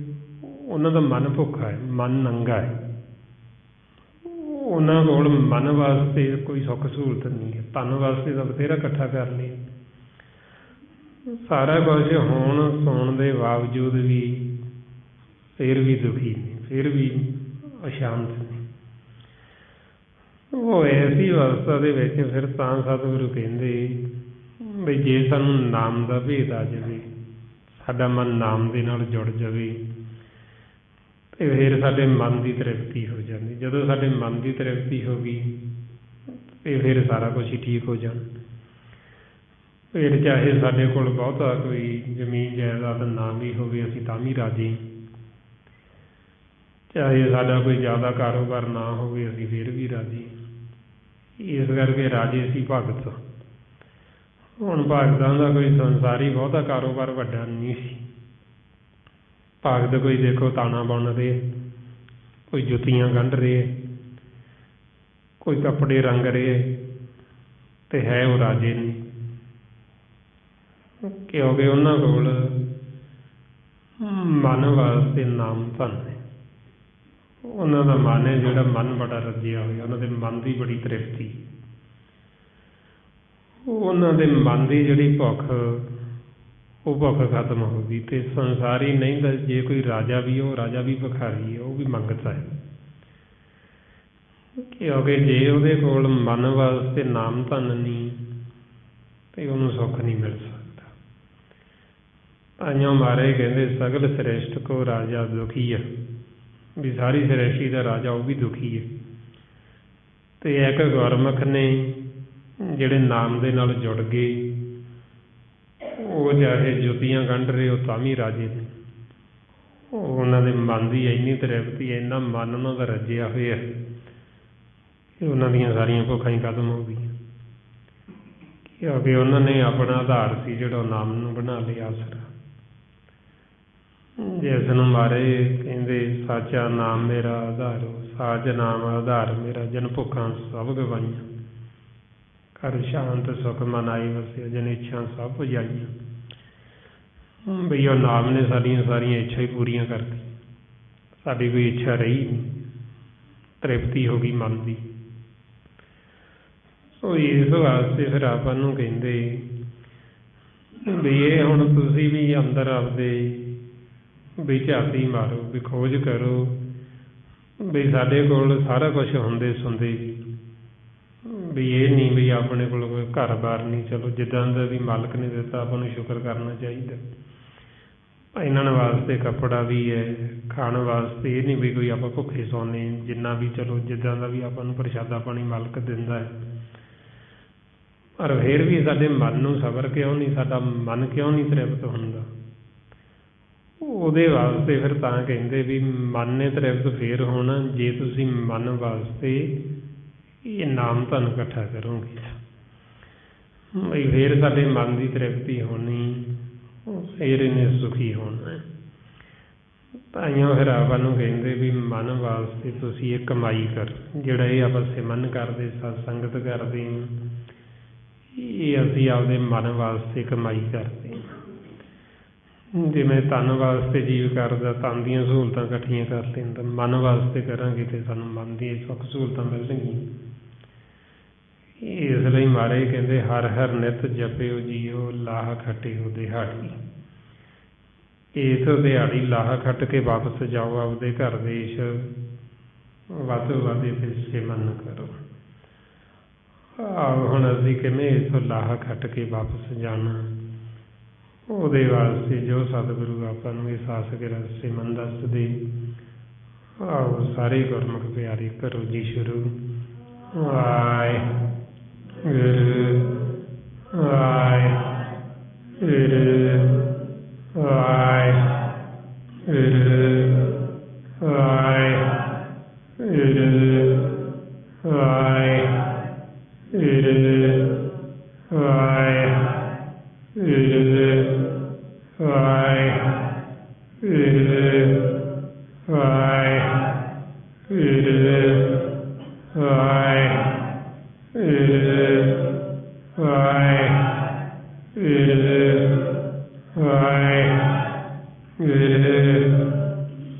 ਉਹਨਾਂ ਦਾ ਮਨ ਭੁੱਖਾ ਹੈ, ਮਨ ਨੰਗਾ ਹੈ। ਉਹਨਾਂ ਕੋਲ ਮਨ ਵਾਸਤੇ ਕੋਈ ਸੁੱਖ ਸਹੂਲਤ ਨਹੀਂ ਹੈ। ਧਨ ਵਾਸਤੇ ਤਾਂ ਬਥੇਰਾ ਇਕੱਠਾ ਕਰ ਲਿਆ, ਸਾਰਾ ਕੁਛ ਹੋਣ ਸੌਣ ਦੇ ਬਾਵਜੂਦ ਵੀ ਫਿਰ ਵੀ ਦੁਖੀ ਨੇ, ਫਿਰ ਵੀ ਅਸ਼ਾਂਤ ਨੇ। ਉਹ ਐਸੀ ਅਵਸਥਾ ਦੇ ਵਿੱਚ ਫਿਰ ਤਾਂ ਸਤਿਗੁਰੂ ਕਹਿੰਦੇ ਵੀ ਜੇ ਸਾਨੂੰ ਨਾਮ ਦਾ ਭੇਦ ਆ ਜਾਵੇ, ਸਾਡਾ ਮਨ ਨਾਮ ਦੇ ਨਾਲ ਜੁੜ ਜਾਵੇ, ਅਤੇ ਫਿਰ ਸਾਡੇ ਮਨ ਦੀ ਤ੍ਰਿਪਤੀ ਹੋ ਜਾਂਦੀ। ਜਦੋਂ ਸਾਡੇ ਮਨ ਦੀ ਤ੍ਰਿਪਤੀ ਹੋ ਗਈ ਅਤੇ ਫਿਰ ਸਾਰਾ ਕੁਛ ਹੀ ਠੀਕ ਹੋ ਜਾਣਾ। ਫਿਰ ਚਾਹੇ ਸਾਡੇ ਕੋਲ ਬਹੁਤਾ ਕੋਈ ਜ਼ਮੀਨ ਜਾਇਦਾਦ ਨਾ ਵੀ ਹੋਵੇ, ਅਸੀਂ ਤਾਂ ਵੀ ਰਾਜੀ। ਚਾਹੇ ਸਾਡਾ ਕੋਈ ਜ਼ਿਆਦਾ ਕਾਰੋਬਾਰ ਨਾ ਹੋਵੇ, ਅਸੀਂ ਫਿਰ ਵੀ ਰਾਜੀ। ਇਸ ਕਰਕੇ ਰਾਜੇ ਸੀ ਭਗਤ। ਹੁਣ ਭਗਤਾਂ ਦਾ ਕੋਈ ਸੰਸਾਰੀ ਬਹੁਤਾ ਕਾਰੋਬਾਰ ਵੱਡਾ ਨਹੀਂ ਸੀ। ਭਗਤ ਕੋਈ ਦੇਖੋ ਤਾਣਾ ਬੁਣ ਰਹੇ, ਕੋਈ ਜੁੱਤੀਆਂ ਗੰਢ ਰਹੇ, ਕੋਈ ਕੱਪੜੇ ਰੰਗ ਰਹੇ, ਅਤੇ ਹੈ ਉਹ ਰਾਜੇ ਨਹੀਂ। ਕਿਉਂਕਿ ਉਹਨਾਂ ਕੋਲ ਮਨ ਵਾਸਤੇ ਨਾਮ ਧਨ ਹੈ। ਉਹਨਾਂ ਦਾ ਮਨ ਹੈ ਜਿਹੜਾ ਮਨ ਬੜਾ ਰੱਜਿਆ ਹੋਇਆ, ਉਹਨਾਂ ਦੇ ਮਨ ਦੀ ਬੜੀ ਤ੍ਰਿਪਤੀ। ਉਹਨਾਂ ਦੇ ਮਨ ਦੀ ਜਿਹੜੀ ਭੁੱਖ ਉਹ ਭੁੱਖ ਖਤਮ ਹੋ ਗਈ। ਅਤੇ ਸੰਸਾਰੀ ਨਹੀਂ ਤਾਂ ਜੇ ਕੋਈ ਰਾਜਾ ਵੀ ਉਹ ਰਾਜਾ ਵੀ ਭਿਖਾਰੀ ਹੈ, ਉਹ ਵੀ ਮੰਗਤਾ ਹੈ। ਕਿਉਂਕਿ ਜੇ ਉਹਦੇ ਕੋਲ ਮਨ ਵਾਸਤੇ ਨਾਮ ਧਨ ਨਹੀਂ ਅਤੇ ਉਹਨੂੰ ਸੁੱਖ ਨਹੀਂ ਮਿਲ ਸਕਦਾ। ਤਾਈਓ ਮਹਾਰਾਜ ਕਹਿੰਦੇ ਸਗਲ ਸ੍ਰੇਸ਼ਟ ਕੋ ਰਾਜਾ ਦੁਖੀ ਹੈ, ਵੀ ਸਾਰੀ ਸ੍ਰੇਸ਼ਟੀ ਦਾ ਰਾਜਾ ਉਹ ਵੀ ਦੁਖੀ ਹੈ। ਅਤੇ ਇੱਕ ਗੁਰਮੁਖ ਨੇ ਜਿਹੜੇ ਨਾਮ ਦੇ ਨਾਲ ਜੁੜ ਗਏ, ਉਹ ਚਾਹੇ ਜੁੱਤੀਆਂ ਗੰਢ ਰਹੇ ਉਹ ਤਾਂ ਵੀ ਰਾਜੇ ਨੇ। ਉਹਨਾਂ ਦੇ ਮਨ ਦੀ ਇੰਨੀ ਤ੍ਰਿਪਤੀ, ਇੰਨਾ ਮਨ ਉਹਨਾਂ ਦਾ ਰੱਜਿਆ ਹੋਇਆ ਕਿ ਉਹਨਾਂ ਦੀਆਂ ਸਾਰੀਆਂ ਭੁੱਖਾਂ ਹੀ ਖਤਮ ਹੋ ਗਈਆਂ। ਕਿਉਂਕਿ ਉਹਨਾਂ ਨੇ ਆਪਣਾ ਆਧਾਰ ਸੀ ਜਿਹੜਾ ਉਹ ਨਾਮ ਨੂੰ ਬਣਾ ਲਿਆ ਆਸਰਾ, ਜਿਸ ਨੂੰ ਮਾਰੇ ਕਹਿੰਦੇ ਸਾਚਾ ਨਾਮ ਮੇਰਾ ਆਧਾਰੋ, ਸਾਚ ਨਾਮ ਆਧਾਰ ਮੇਰਾ, ਜਨ ਭੁੱਖਾਂ ਸਭ ਗਵਾਈਆਂ, ਘਰ ਸ਼ਾਂਤ ਸੁਖ ਮਨ ਆਈ ਵਸਿਆ, ਜਨ ਇੱਛਾ ਸਭ ਪੁਜਾਈਆਂ। ਬਈ ਉਹ ਨਾਮ ਨੇ ਸਾਡੀਆਂ ਸਾਰੀਆਂ ਇੱਛਾ ਹੀ ਪੂਰੀਆਂ ਕਰਤੀ, ਸਾਡੀ ਕੋਈ ਇੱਛਾ ਰਹੀ ਨਹੀਂ, ਤ੍ਰਿਪਤੀ ਹੋ ਗਈ ਮਨ ਦੀ। ਸੋ ਇਸ ਵਾਸਤੇ ਫਿਰ ਆਪਾਂ ਨੂੰ ਕਹਿੰਦੇ ਵੀ ਇਹ ਹੁਣ ਤੁਸੀਂ ਵੀ ਅੰਦਰ ਆਪਦੇ ਵੀ ਝਾਤੀ ਮਾਰੋ, ਵੀ ਖੋਜ ਕਰੋ ਵੀ ਸਾਡੇ ਕੋਲ ਸਾਰਾ ਕੁਛ ਹੁੰਦੇ ਸੁਣਦੇ ਵੀ ਇਹ ਨਹੀਂ ਵੀ ਆਪਣੇ ਕੋਲ ਕੋਈ ਘਰ ਬਾਰ ਨਹੀਂ। ਚਲੋ ਜਿੱਦਾਂ ਦਾ ਵੀ ਮਾਲਕ ਨੇ ਦਿੱਤਾ ਆਪਾਂ ਨੂੰ ਸ਼ੁਕਰ ਕਰਨਾ ਚਾਹੀਦਾ। ਪਹਿਨਣ ਵਾਸਤੇ ਕੱਪੜਾ ਵੀ ਹੈ, ਖਾਣ ਵਾਸਤੇ ਇਹ ਨਹੀਂ ਵੀ ਕੋਈ ਆਪਾਂ ਭੁੱਖੇ ਸੌਂਦੇ, ਜਿੰਨਾ ਵੀ ਚਲੋ ਜਿੱਦਾਂ ਦਾ ਵੀ ਆਪਾਂ ਨੂੰ ਪ੍ਰਸ਼ਾਦਾ ਪਾਣੀ ਮਾਲਕ ਦਿੰਦਾ ਹੈ। ਪਰ ਫਿਰ ਵੀ ਸਾਡੇ ਮਨ ਨੂੰ ਸਬਰ ਕਿਉਂ ਨਹੀਂ, ਸਾਡਾ ਮਨ ਕਿਉਂ ਨਹੀਂ ਤ੍ਰਿਪਤ ਹੁੰਦਾ? ਉਹਦੇ ਵਾਸਤੇ ਫਿਰ ਤਾਂ ਕਹਿੰਦੇ ਵੀ ਮਨ ਨੇ ਤ੍ਰਿਪਤ ਫੇਰ ਹੋਣਾ ਜੇ ਤੁਸੀਂ ਮਨ ਵਾਸਤੇ ਇਹ ਨਾਮ ਧਨ ਇਕੱਠਾ ਕਰੋਗੇ। ਬਈ ਫਿਰ ਸਾਡੇ ਮਨ ਦੀ ਤ੍ਰਿਪਤੀ ਹੋਣੀ, ਫਿਰ ਇਹਨੇ ਸੁਖੀ ਹੋਣਾ। ਤਾਈਓ ਫਿਰ ਆਪਾਂ ਨੂੰ ਕਹਿੰਦੇ ਵੀ ਮਨ ਵਾਸਤੇ ਤੁਸੀਂ ਇਹ ਕਮਾਈ ਕਰੋ। ਜਿਹੜਾ ਇਹ ਆਪਾਂ ਸਿਮਰਨ ਕਰਦੇ, ਸਤ ਸੰਗਤ ਕਰਦੇ ਹਾਂ, ਇਹ ਅਸੀਂ ਆਪਦੇ ਮਨ ਵਾਸਤੇ ਕਮਾਈ ਕਰਦੇ ਹਾਂ। ਜਿਵੇਂ ਤਨ ਵਾਸਤੇ ਜੀਵ ਕਰਦਾ, ਤਨ ਦੀਆਂ ਸਹੂਲਤਾਂ ਇਕੱਠੀਆਂ ਕਰ ਲੈਂਦਾ, ਮਨ ਵਾਸਤੇ ਕਰਾਂਗੇ ਅਤੇ ਸਾਨੂੰ ਮਨ ਦੀਆਂ ਸੁੱਖ ਸਹੂਲਤਾਂ ਮਿਲਣਗੀਆਂ। ਇਸ ਲਈ ਮਹਾਰਾਜ ਕਹਿੰਦੇ ਹਰ ਹਰ ਨਿਤ ਜਪਿਓ ਜੀਓ, ਲਾਹ ਖੱਟਿਓ ਦਿਹਾੜੀ। ਇਸ ਦਿਹਾੜੀ ਲਾਹ ਖੱਟ ਕੇ ਵਾਪਸ ਜਾਓ ਆਪਦੇ ਘਰ ਦੇਸ਼, ਵੱਧ ਤੋਂ ਵੱਧ ਇੱਥੇ ਸਿਮਰਨ ਕਰੋ। ਹੁਣ ਅਸੀਂ ਕਿਵੇਂ ਇੱਥੋਂ ਲਾਹ ਖੱਟ ਕੇ ਵਾਪਸ ਜਾਣਾ? ਉਹਦੇ ਵਾਸਤੇ ਜੋ ਸਤਿਗੁਰੂ ਆਪਾਂ ਨੂੰ ਇਹ ਸਾਸਕ ਸਿਮਰਨ ਦੱਸਦੇ। ਆਓ ਸਾਰੇ ਗੁਰਮੁਖ ਪਿਆਰੇ ਕਰੋ ਜੀ ਸ਼ੁਰੂ। ਵਾਹਿਗੁਰੂ ਵਾਹਿਗੁਰੂ ਵਾਹਿਗੁਰੂ ਵਾਹਿਗੁਰੂ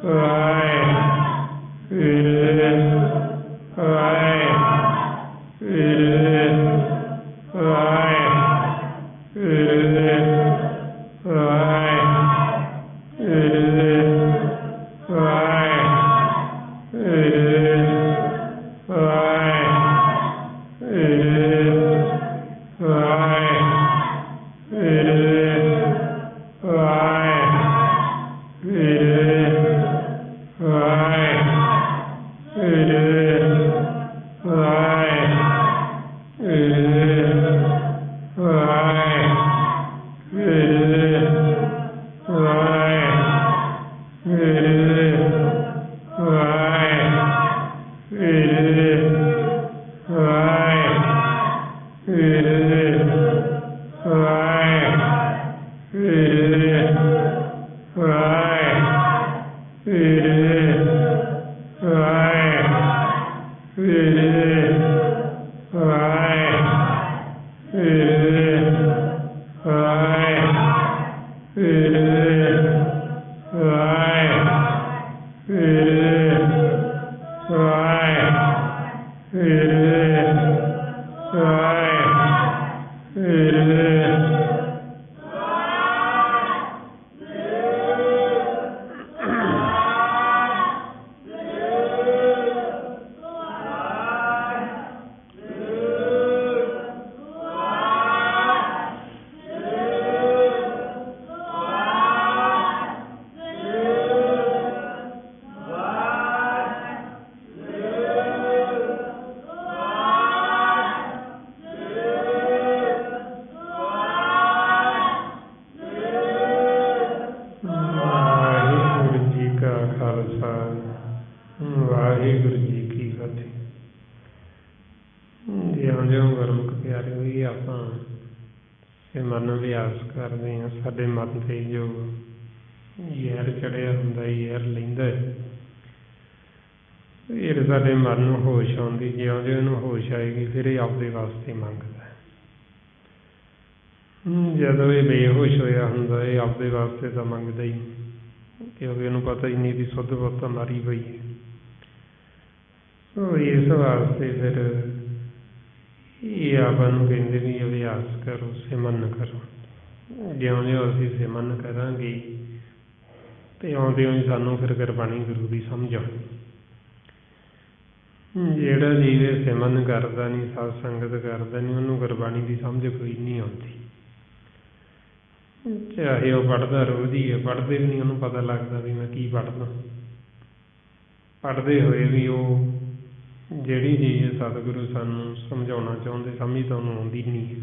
Right. ਵਾਹਿਗੁਰੂ ਜੀ ਕੀ ਫਤਿਹ। ਜਿਉਂ-ਜਿਉਂ ਗੁਰਮੁਖ ਪਿਆਰੇ ਹੋਈ ਆਪਾਂ ਸਿਮਰਨ ਅਭਿਆਸ ਕਰਦੇ ਹਾਂ, ਸਾਡੇ ਮਨ 'ਤੇ ਜੋ ਜ਼ਹਿਰ ਚੜ੍ਹਿਆ ਹੁੰਦਾ, ਜ਼ਹਿਰ ਲੈਂਦਾ ਫਿਰ ਸਾਡੇ ਮਨ ਨੂੰ ਹੋਸ਼ ਆਉਂਦੀ। ਜਿਉਂ-ਜਿਉਂ ਇਹਨੂੰ ਹੋਸ਼ ਆਏਗੀ ਫਿਰ ਇਹ ਆਪਦੇ ਵਾਸਤੇ ਮੰਗਦਾ। ਜਦੋਂ ਇਹ ਬੇਹੋਸ਼ ਹੋਇਆ ਹੁੰਦਾ ਇਹ ਆਪਦੇ ਵਾਸਤੇ ਤਾਂ ਮੰਗਦਾ ਹੀ ਨਹੀਂ, ਕਿਉਂਕਿ ਇਹਨੂੰ ਪਤਾ ਹੀ ਨਹੀਂ ਵੀ ਸੁੱਧ ਪੁੱਤ ਮਾਰੀ ਪਈ ਹੈ। ਇਸ ਵਾਸਤੇ ਫਿਰ ਇਹ ਆਪਾਂ ਨੂੰ ਕਹਿੰਦੇ ਵੀ ਅਭਿਆਸ ਕਰੋ, ਸਿਮਰਨ ਕਰੋ। ਜਿਉਂ-ਜਿਉਂ ਅਸੀਂ ਸਿਮਰਨ ਕਰਾਂਗੇ ਅਤੇ ਆਉਂਦੇ ਹੀ ਸਾਨੂੰ ਫਿਰ ਗੁਰਬਾਣੀ ਗੁਰੂ ਦੀ ਸਮਝ ਆਉਣੀ। ਜਿਹੜਾ ਜੀਵ ਇਹ ਸਿਮਰਨ ਕਰਦਾ ਨਹੀਂ, ਸਤ ਸੰਗਤ ਕਰਦਾ ਨਹੀਂ, ਉਹਨੂੰ ਗੁਰਬਾਣੀ ਦੀ ਸਮਝ ਕੋਈ ਨਹੀਂ ਆਉਂਦੀ। ਚਾਹੇ ਉਹ ਪੜ੍ਹਦਾ ਰੋਜ਼ ਹੀ ਹੈ, ਪੜ੍ਹਦੇ ਵੀ ਨਹੀਂ ਉਹਨੂੰ ਪਤਾ ਲੱਗਦਾ ਵੀ ਮੈਂ ਕੀ ਪੜ੍ਹਦਾ। ਪੜ੍ਹਦੇ ਹੋਏ ਵੀ ਉਹ ਜਿਹੜੀ ਚੀਜ਼ ਸਤਿਗੁਰੂ ਸਾਨੂੰ ਸਮਝਾਉਣਾ ਚਾਹੁੰਦੇ ਸਮਝ ਤਾਂ ਉਹਨੂੰ ਆਉਂਦੀ ਨਹੀਂ ਹੈ।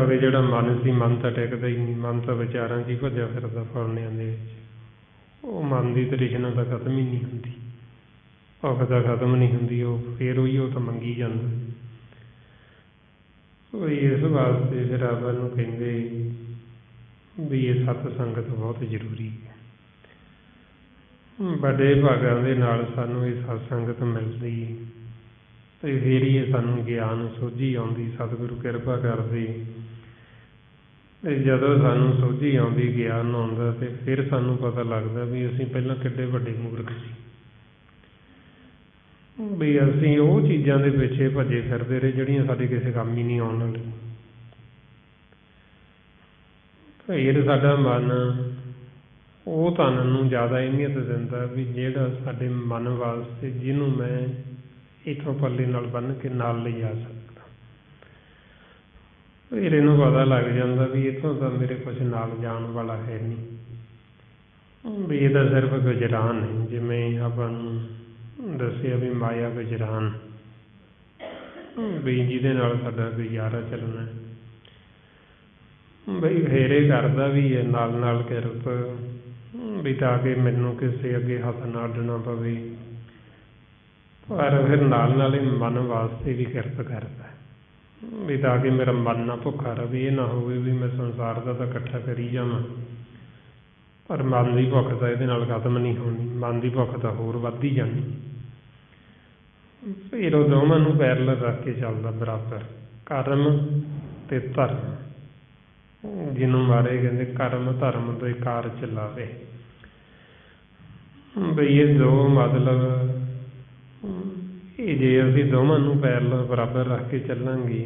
ਕਿ ਜਿਹੜਾ ਮਨ ਸੀ, ਮਨ ਤਾਂ ਟਿਕਦਾ ਹੀ ਨਹੀਂ, ਮਨ ਤਾਂ ਵਿਚਾਰਾਂ 'ਚ ਹੀ ਭੱਜਿਆ ਫਿਰਦਾ ਫੁਰਨਿਆਂ ਦੇ ਵਿੱਚ। ਉਹ ਮਨ ਦੀ ਤ੍ਰਿਸ਼ਨਾ ਤਾਂ ਖਤਮ ਹੀ ਨਹੀਂ ਹੁੰਦੀ, ਭੁੱਖ ਤਾਂ ਖਤਮ ਨਹੀਂ ਹੁੰਦੀ, ਉਹ ਫਿਰ ਉਹ ਤਾਂ ਮੰਗੀ ਜਾਂਦਾ। ਇਸ ਵਾਸਤੇ ਫਿਰ ਆਪਾਂ ਨੂੰ ਕਹਿੰਦੇ ਵੀ ਇਹ ਸਤ ਸੰਗਤ ਬਹੁਤ ਜ਼ਰੂਰੀ ਹੈ। ਵੱਡੇ ਭਾਗਾਂ ਦੇ ਨਾਲ ਸਾਨੂੰ ਇਹ ਸਤ ਸੰਗਤ ਮਿਲਦੀ ਅਤੇ ਫਿਰ ਹੀ ਇਹ ਸਾਨੂੰ ਗਿਆਨ ਸੋਝੀ ਆਉਂਦੀ, ਸਤਿਗੁਰੂ ਕਿਰਪਾ ਕਰਦੇ। ਅਤੇ ਜਦੋਂ ਸਾਨੂੰ ਸੋਝੀ ਆਉਂਦੀ, ਗਿਆਨ ਆਉਂਦਾ, ਅਤੇ ਫਿਰ ਸਾਨੂੰ ਪਤਾ ਲੱਗਦਾ ਵੀ ਅਸੀਂ ਪਹਿਲਾਂ ਕਿੱਡੇ ਵੱਡੇ ਮੂਰਖ ਸੀ, ਵੀ ਅਸੀਂ ਉਹ ਚੀਜ਼ਾਂ ਦੇ ਪਿੱਛੇ ਭੱਜੇ ਫਿਰਦੇ ਰਹੇ ਜਿਹੜੀਆਂ ਸਾਡੇ ਕਿਸੇ ਕੰਮ ਹੀ ਨਹੀਂ ਆਉਣ ਵਾਲੀਆਂ। ਫਿਰ ਸਾਡਾ ਮਨ ਉਹ ਧਨ ਨੂੰ ਜ਼ਿਆਦਾ ਅਹਿਮੀਅਤ ਦਿੰਦਾ ਵੀ ਜਿਹੜਾ ਸਾਡੇ ਮਨ ਵਾਸਤੇ, ਜਿਹਨੂੰ ਮੈਂ ਇੱਥੋਂ ਪੱਲੇ ਨਾਲ ਬੰਨ੍ਹ ਕੇ ਨਾਲ ਲਿਜਾ ਸਕਦਾ। ਫਿਰ ਇਹਨੂੰ ਪਤਾ ਲੱਗ ਜਾਂਦਾ ਵੀ ਇੱਥੋਂ ਤਾਂ ਮੇਰੇ ਕੁਛ ਨਾਲ ਜਾਣ ਵਾਲਾ ਹੈ ਨਹੀਂ, ਵੀ ਇਹ ਤਾਂ ਸਿਰਫ ਗੁਜਰਾਨ ਹੈ। ਜਿਵੇਂ ਆਪਾਂ ਨੂੰ ਦੱਸਿਆ ਵੀ ਮਾਇਆ ਗੁਜਰਾਨ, ਵੀ ਜਿਹਦੇ ਨਾਲ ਸਾਡਾ ਗੁਜ਼ਾਰਾ ਚੱਲਣਾ। ਬਈ ਫੇਰੇ ਕਰਦਾ ਵੀ ਹੈ ਨਾਲ ਨਾਲ ਕਿਰਤ, ਵੀ ਤਾਂ ਕਿ ਮੈਨੂੰ ਕਿਸੇ ਅੱਗੇ ਹੱਥ ਨਾ ਅੱਡਣਾ ਪਵੇ। ਪਰ ਫਿਰ ਨਾਲ ਨਾਲ ਹੀ ਮਨ ਵਾਸਤੇ ਵੀ ਕਿਰਤ ਕਰਦਾ ਵੀ ਤਾਂ ਕਿ ਮੇਰਾ ਮਨ ਨਾ ਭੁੱਖਾ ਰਹੇ। ਇਹ ਨਾ ਹੋਵੇ ਵੀ ਮੈਂ ਸੰਸਾਰ ਦਾ ਤਾਂ ਇਕੱਠਾ ਕਰੀ ਜਾਵਾਂ, ਪਰ ਮਨ ਦੀ ਭੁੱਖ ਤਾਂ ਇਹਦੇ ਨਾਲ ਖਤਮ ਨਹੀਂ ਹੋਣੀ, ਮਨ ਦੀ ਭੁੱਖ ਤਾਂ ਹੋਰ ਵੱਧਦੀ ਜਾਣੀ। ਫਿਰ ਉਹ ਦੋਵਾਂ ਨੂੰ ਪੈਰਲਲ ਰੱਖ ਕੇ ਚੱਲਦਾ ਬਰਾਬਰ, ਕਰਮ ਅਤੇ ਧਰਮ। ਜਿਹਨੂੰ ਮਾਰੇ ਕਹਿੰਦੇ ਕਰਮ ਧਰਮ ਤੋਂ ਕਾਰ ਚਲਾਵੇ। ਬਈ ਇਹ ਦੋ ਮਤਲਬ ਇਹ ਜੇ ਅਸੀਂ ਦੋਵਾਂ ਨੂੰ ਪੈਰਲਲ ਬਰਾਬਰ ਰੱਖ ਕੇ ਚੱਲਾਂਗੇ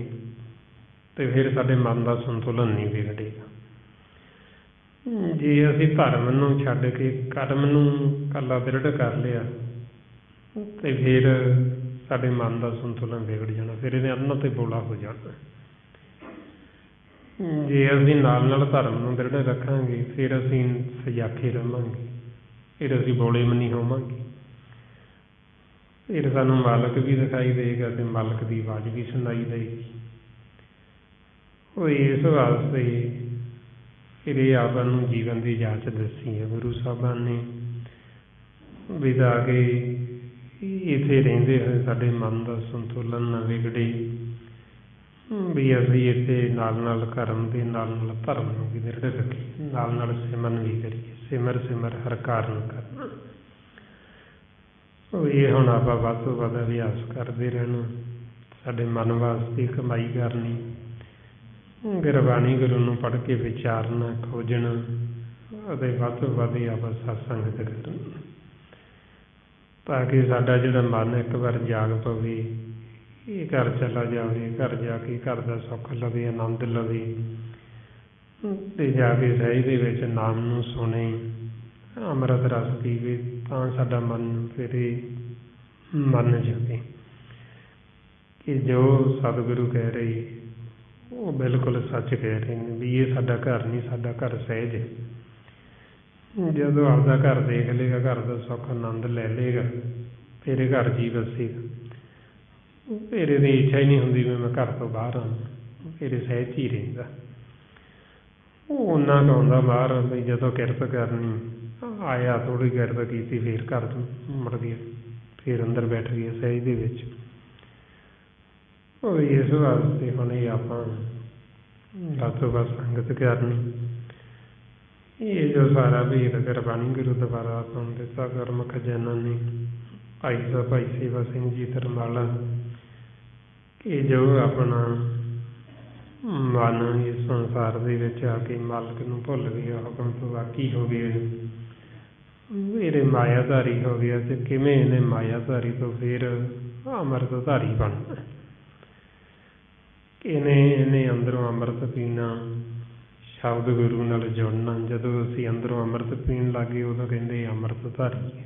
ਅਤੇ ਫਿਰ ਸਾਡੇ ਮਨ ਦਾ ਸੰਤੁਲਨ ਨਹੀਂ ਵਿਗੜੇਗਾ। ਜੇ ਅਸੀਂ ਧਰਮ ਨੂੰ ਛੱਡ ਕੇ ਕਰਮ ਨੂੰ ਇਕੱਲਾ ਦ੍ਰਿੜ ਕਰ ਲਿਆ ਅਤੇ ਫਿਰ ਸਾਡੇ ਮਨ ਦਾ ਸੰਤੁਲਨ ਵਿਗੜ ਜਾਣਾ, ਫਿਰ ਇਹਨੇ ਅੰਨ ਅਤੇ ਬੋਲਾ ਹੋ ਜਾਣਾ। ਜੇ ਅਸੀਂ ਨਾਲ ਨਾਲ ਧਰਮ ਨੂੰ ਦ੍ਰਿੜ ਰੱਖਾਂਗੇ ਫਿਰ ਅਸੀਂ ਸਜਾਖੇ ਰਹਾਂਗੇ, ਫਿਰ ਅਸੀਂ ਬੋਲੇ ਮਨੀ ਹੋਵਾਂਗੇ। ਫਿਰ ਸਾਨੂੰ ਮਾਲਕ ਵੀ ਦਿਖਾਈ ਦੇਵੇਗਾ ਅਤੇ ਮਾਲਕ ਦੀ ਆਵਾਜ਼ ਵੀ ਸੁਣਾਈ ਦੇਵੇਗੀ। ਉਹ ਇਸ ਵਾਸਤੇ ਫਿਰ ਇਹ ਆਪਾਂ ਨੂੰ ਜੀਵਨ ਦੀ ਜਾਂਚ ਦੱਸੀ ਹੈ ਗੁਰੂ ਸਾਹਿਬਾਨ ਨੇ, ਵੀ ਤਾਂ ਕਿ ਇੱਥੇ ਰਹਿੰਦੇ ਹੋਏ ਸਾਡੇ ਮਨ ਦਾ ਸੰਤੁਲਨ ਨਾ ਵਿਗੜੇ, ਵੀ ਅਸੀਂ ਇੱਥੇ ਨਾਲ ਨਾਲ ਕਰਮ ਦੇ ਨਾਲ ਨਾਲ ਧਰਮ ਨੂੰ ਵੀ ਦ੍ਰਿੜ ਰੱਖੀਏ, ਨਾਲ ਨਾਲ ਸਿਮਰਨ ਵੀ ਕਰੀਏ। ਸਿਮਰ ਸਿਮਰ ਹਰਿ ਕਾਰਨ ਕਰਨਾ। ਇਹ ਹੁਣ ਆਪਾਂ ਵੱਧ ਤੋਂ ਵੱਧ ਅਭਿਆਸ ਕਰਦੇ ਰਹਿਣਾ, ਸਾਡੇ ਮਨ ਵਾਸਤੇ ਕਮਾਈ ਕਰਨੀ, ਗੁਰਬਾਣੀ ਗੁਰੂ ਨੂੰ ਪੜ੍ਹ ਕੇ ਵਿਚਾਰਨਾ, ਖੋਜਣਾ, ਅਤੇ ਵੱਧ ਤੋਂ ਵੱਧ ਆਪਾਂ ਸਤ ਸੰਗਤ ਕਰਨੀ, ਤਾਂ ਕਿ ਸਾਡਾ ਜਿਹੜਾ ਮਨ ਇੱਕ ਵਾਰ ਜਾਗ ਪਵੇ, ਇਹ ਘਰ ਚਲਾ ਜਾਵੇ, ਘਰ ਜਾ ਕੇ ਘਰ ਦਾ ਸੁੱਖ ਲਵੇ, ਆਨੰਦ ਲਵੇ, ਅਤੇ ਜਾ ਕੇ ਸਹਿਜ ਦੇ ਵਿੱਚ ਨਾਮ ਨੂੰ ਸੁਣੇ, ਅੰਮ੍ਰਿਤ ਰਸ ਪੀਵੇ, ਤਾਂ ਸਾਡਾ ਮਨ ਫਿਰ ਇਹ ਮੰਨ ਜਾਵੇ ਕਿ ਜੋ ਸਤਿਗੁਰੂ ਕਹਿ ਰਹੇ ਉਹ ਬਿਲਕੁਲ ਸੱਚ ਕਹਿ ਰਹੇ ਨੇ, ਵੀ ਇਹ ਸਾਡਾ ਘਰ ਨਹੀਂ, ਸਾਡਾ ਘਰ ਸਹਿਜ ਹੈ। ਜਦੋਂ ਆਪਦਾ ਘਰ ਦੇਖ ਲਏਗਾ, ਘਰ ਦਾ ਸੁੱਖ ਆਨੰਦ ਲੈ ਲਏਗਾ, ਫਿਰ ਇਹ ਘਰ 'ਚ ਹੀ ਵਸੇਗਾ। ਫਿਰ ਇਹਦੀ ਇੱਛਾ ਹੀ ਨਹੀਂ ਹੁੰਦੀ ਵੀ ਮੈਂ ਘਰ ਤੋਂ ਬਾਹਰ ਆਵਾਂ, ਫਿਰ ਇਹ ਸਹਿਜ 'ਚ ਹੀ ਰਹਿੰਦਾ। ਉਹ ਓਨਾ ਕੁ ਆਉਂਦਾ ਬਾਹਰ ਵੀ ਜਦੋਂ ਕਿਰਤ ਕਰਨੀ ਆਇਆ, ਥੋੜ੍ਹੀ ਕਿਰਤ ਕੀਤੀ, ਫਿਰ ਘਰ ਮੁੜ ਗਿਆ, ਫਿਰ ਅੰਦਰ ਬੈਠ ਗਿਆ ਸਹਿਜ ਦੇ ਵਿੱਚ। ਉਹ ਇਸ ਵਾਸਤੇ ਹੁਣ ਇਹ ਆਪਾਂ ਵੱਧ ਤੋਂ ਵੱਧ ਸੰਗਤ ਕਰਨੀ। ਇਹ ਜੋ ਸਾਰਾ ਭੇਦ ਗੁਰਬਾਣੀ ਗੁਰੂ ਦੁਆਰਾ ਸਾਨੂੰ ਦਿੱਤਾ ਗੁਰਮੁਖ ਜਨਾਂ ਨੇ, ਭਾਈ ਸਾਹਿਬ ਭਾਈ ਸੇਵਾ ਸਿੰਘ ਜੀ ਧਰਮਾਲਾ, ਕਿ ਜੋ ਆਪਣਾ ਮਨ ਇਸ ਸੰਸਾਰ ਦੇ ਵਿੱਚ ਆ ਕੇ ਮਾਲਕ ਨੂੰ ਭੁੱਲ ਗਿਆ, ਹੁਕਮ ਤੋਂ ਵਾਕੀ ਹੋ ਗਿਆ, ਇਹਦੇ ਮਾਇਆਧਾਰੀ ਹੋ ਗਿਆ। ਅਤੇ ਕਿਵੇਂ ਇਹਨੇ ਮਾਇਆਧਾਰੀ ਤੋਂ ਫਿਰ ਅੰਮ੍ਰਿਤਧਾਰੀ ਬਣਨਾ, ਇਹਨੇ ਅੰਦਰੋਂ ਅੰਮ੍ਰਿਤ ਪੀਣਾ, ਸ਼ਬਦ ਗੁਰੂ ਨਾਲ ਜੁੜਨਾ। ਜਦੋਂ ਅਸੀਂ ਅੰਦਰੋਂ ਅੰਮ੍ਰਿਤ ਪੀਣ ਲੱਗ ਗਏ ਉਦੋਂ ਕਹਿੰਦੇ ਅੰਮ੍ਰਿਤਧਾਰੀ ਹੈ।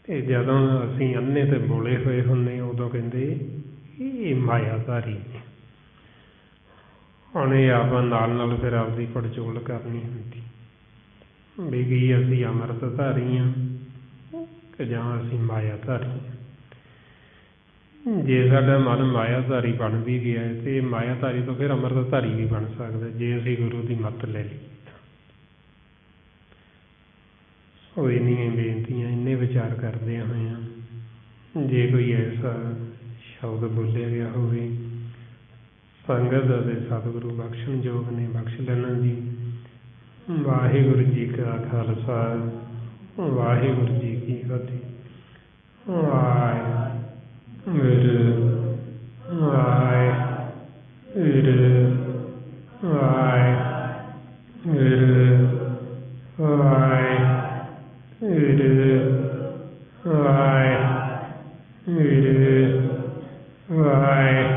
ਅਤੇ ਜਦੋਂ ਅਸੀਂ ਅੰਨੇ ਤੇ ਬੋਲੇ ਹੋਏ ਹੁੰਦੇ ਉਦੋਂ ਕਹਿੰਦੇ ਇਹ ਮਾਇਆਧਾਰੀ ਨੇ। ਹੁਣ ਇਹ ਆਪਾਂ ਨਾਲ ਫਿਰ ਆਪਦੀ ਪੜਚੋਲ ਕਰਨੀ ਹੁੰਦੀ ਵੀ ਕੀ ਅਸੀਂ ਅੰਮ੍ਰਿਤਧਾਰੀ ਹਾਂ ਕਿ ਜਾਂ ਅਸੀਂ ਮਾਇਆਧਾਰੀ ਹਾਂ। ਜੇ ਸਾਡਾ ਮਨ ਮਾਇਆਧਾਰੀ ਬਣ ਵੀ ਗਿਆ ਅਤੇ ਮਾਇਆਧਾਰੀ ਤੋਂ ਫਿਰ ਅੰਮ੍ਰਿਤਧਾਰੀ ਵੀ ਬਣ ਸਕਦਾ ਜੇ ਅਸੀਂ ਗੁਰੂ ਦੀ ਮੱਤ ਲੈ ਲਈ। ਸੋ ਇੰਨੀਆਂ ਬੇਨਤੀਆਂ, ਇੰਨੇ ਵਿਚਾਰ ਕਰਦਿਆਂ ਹੋਇਆਂ ਜੇ ਕੋਈ ਐਸਾ ਸ਼ਬਦ ਬੋਲਿਆ ਗਿਆ ਹੋਵੇ ਸੰਗਤ ਅਤੇ ਸਤਿਗੁਰੂ ਬਖਸ਼ਣਯੋਗ ਨੇ, ਬਖਸ਼ ਲੈਣਾ ਜੀ। ਵਾਹਿਗੁਰੂ ਜੀ ਕਾ ਖਾਲਸਾ, ਵਾਹਿਗੁਰੂ ਜੀ ਕੀ ਫਤਿਹ। ਵਾਹਿਗੁਰੂ ਵਾਹਿਗੁਰੂ ਵਾਹਿਗੁਰੂ ਵਾਹਿਗੁਰੂ ਵਾਹਿਗੁਰੂ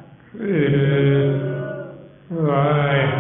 ਵਾਹਿਗੁਰੂ ਵਾਹਿਗੁਰੂ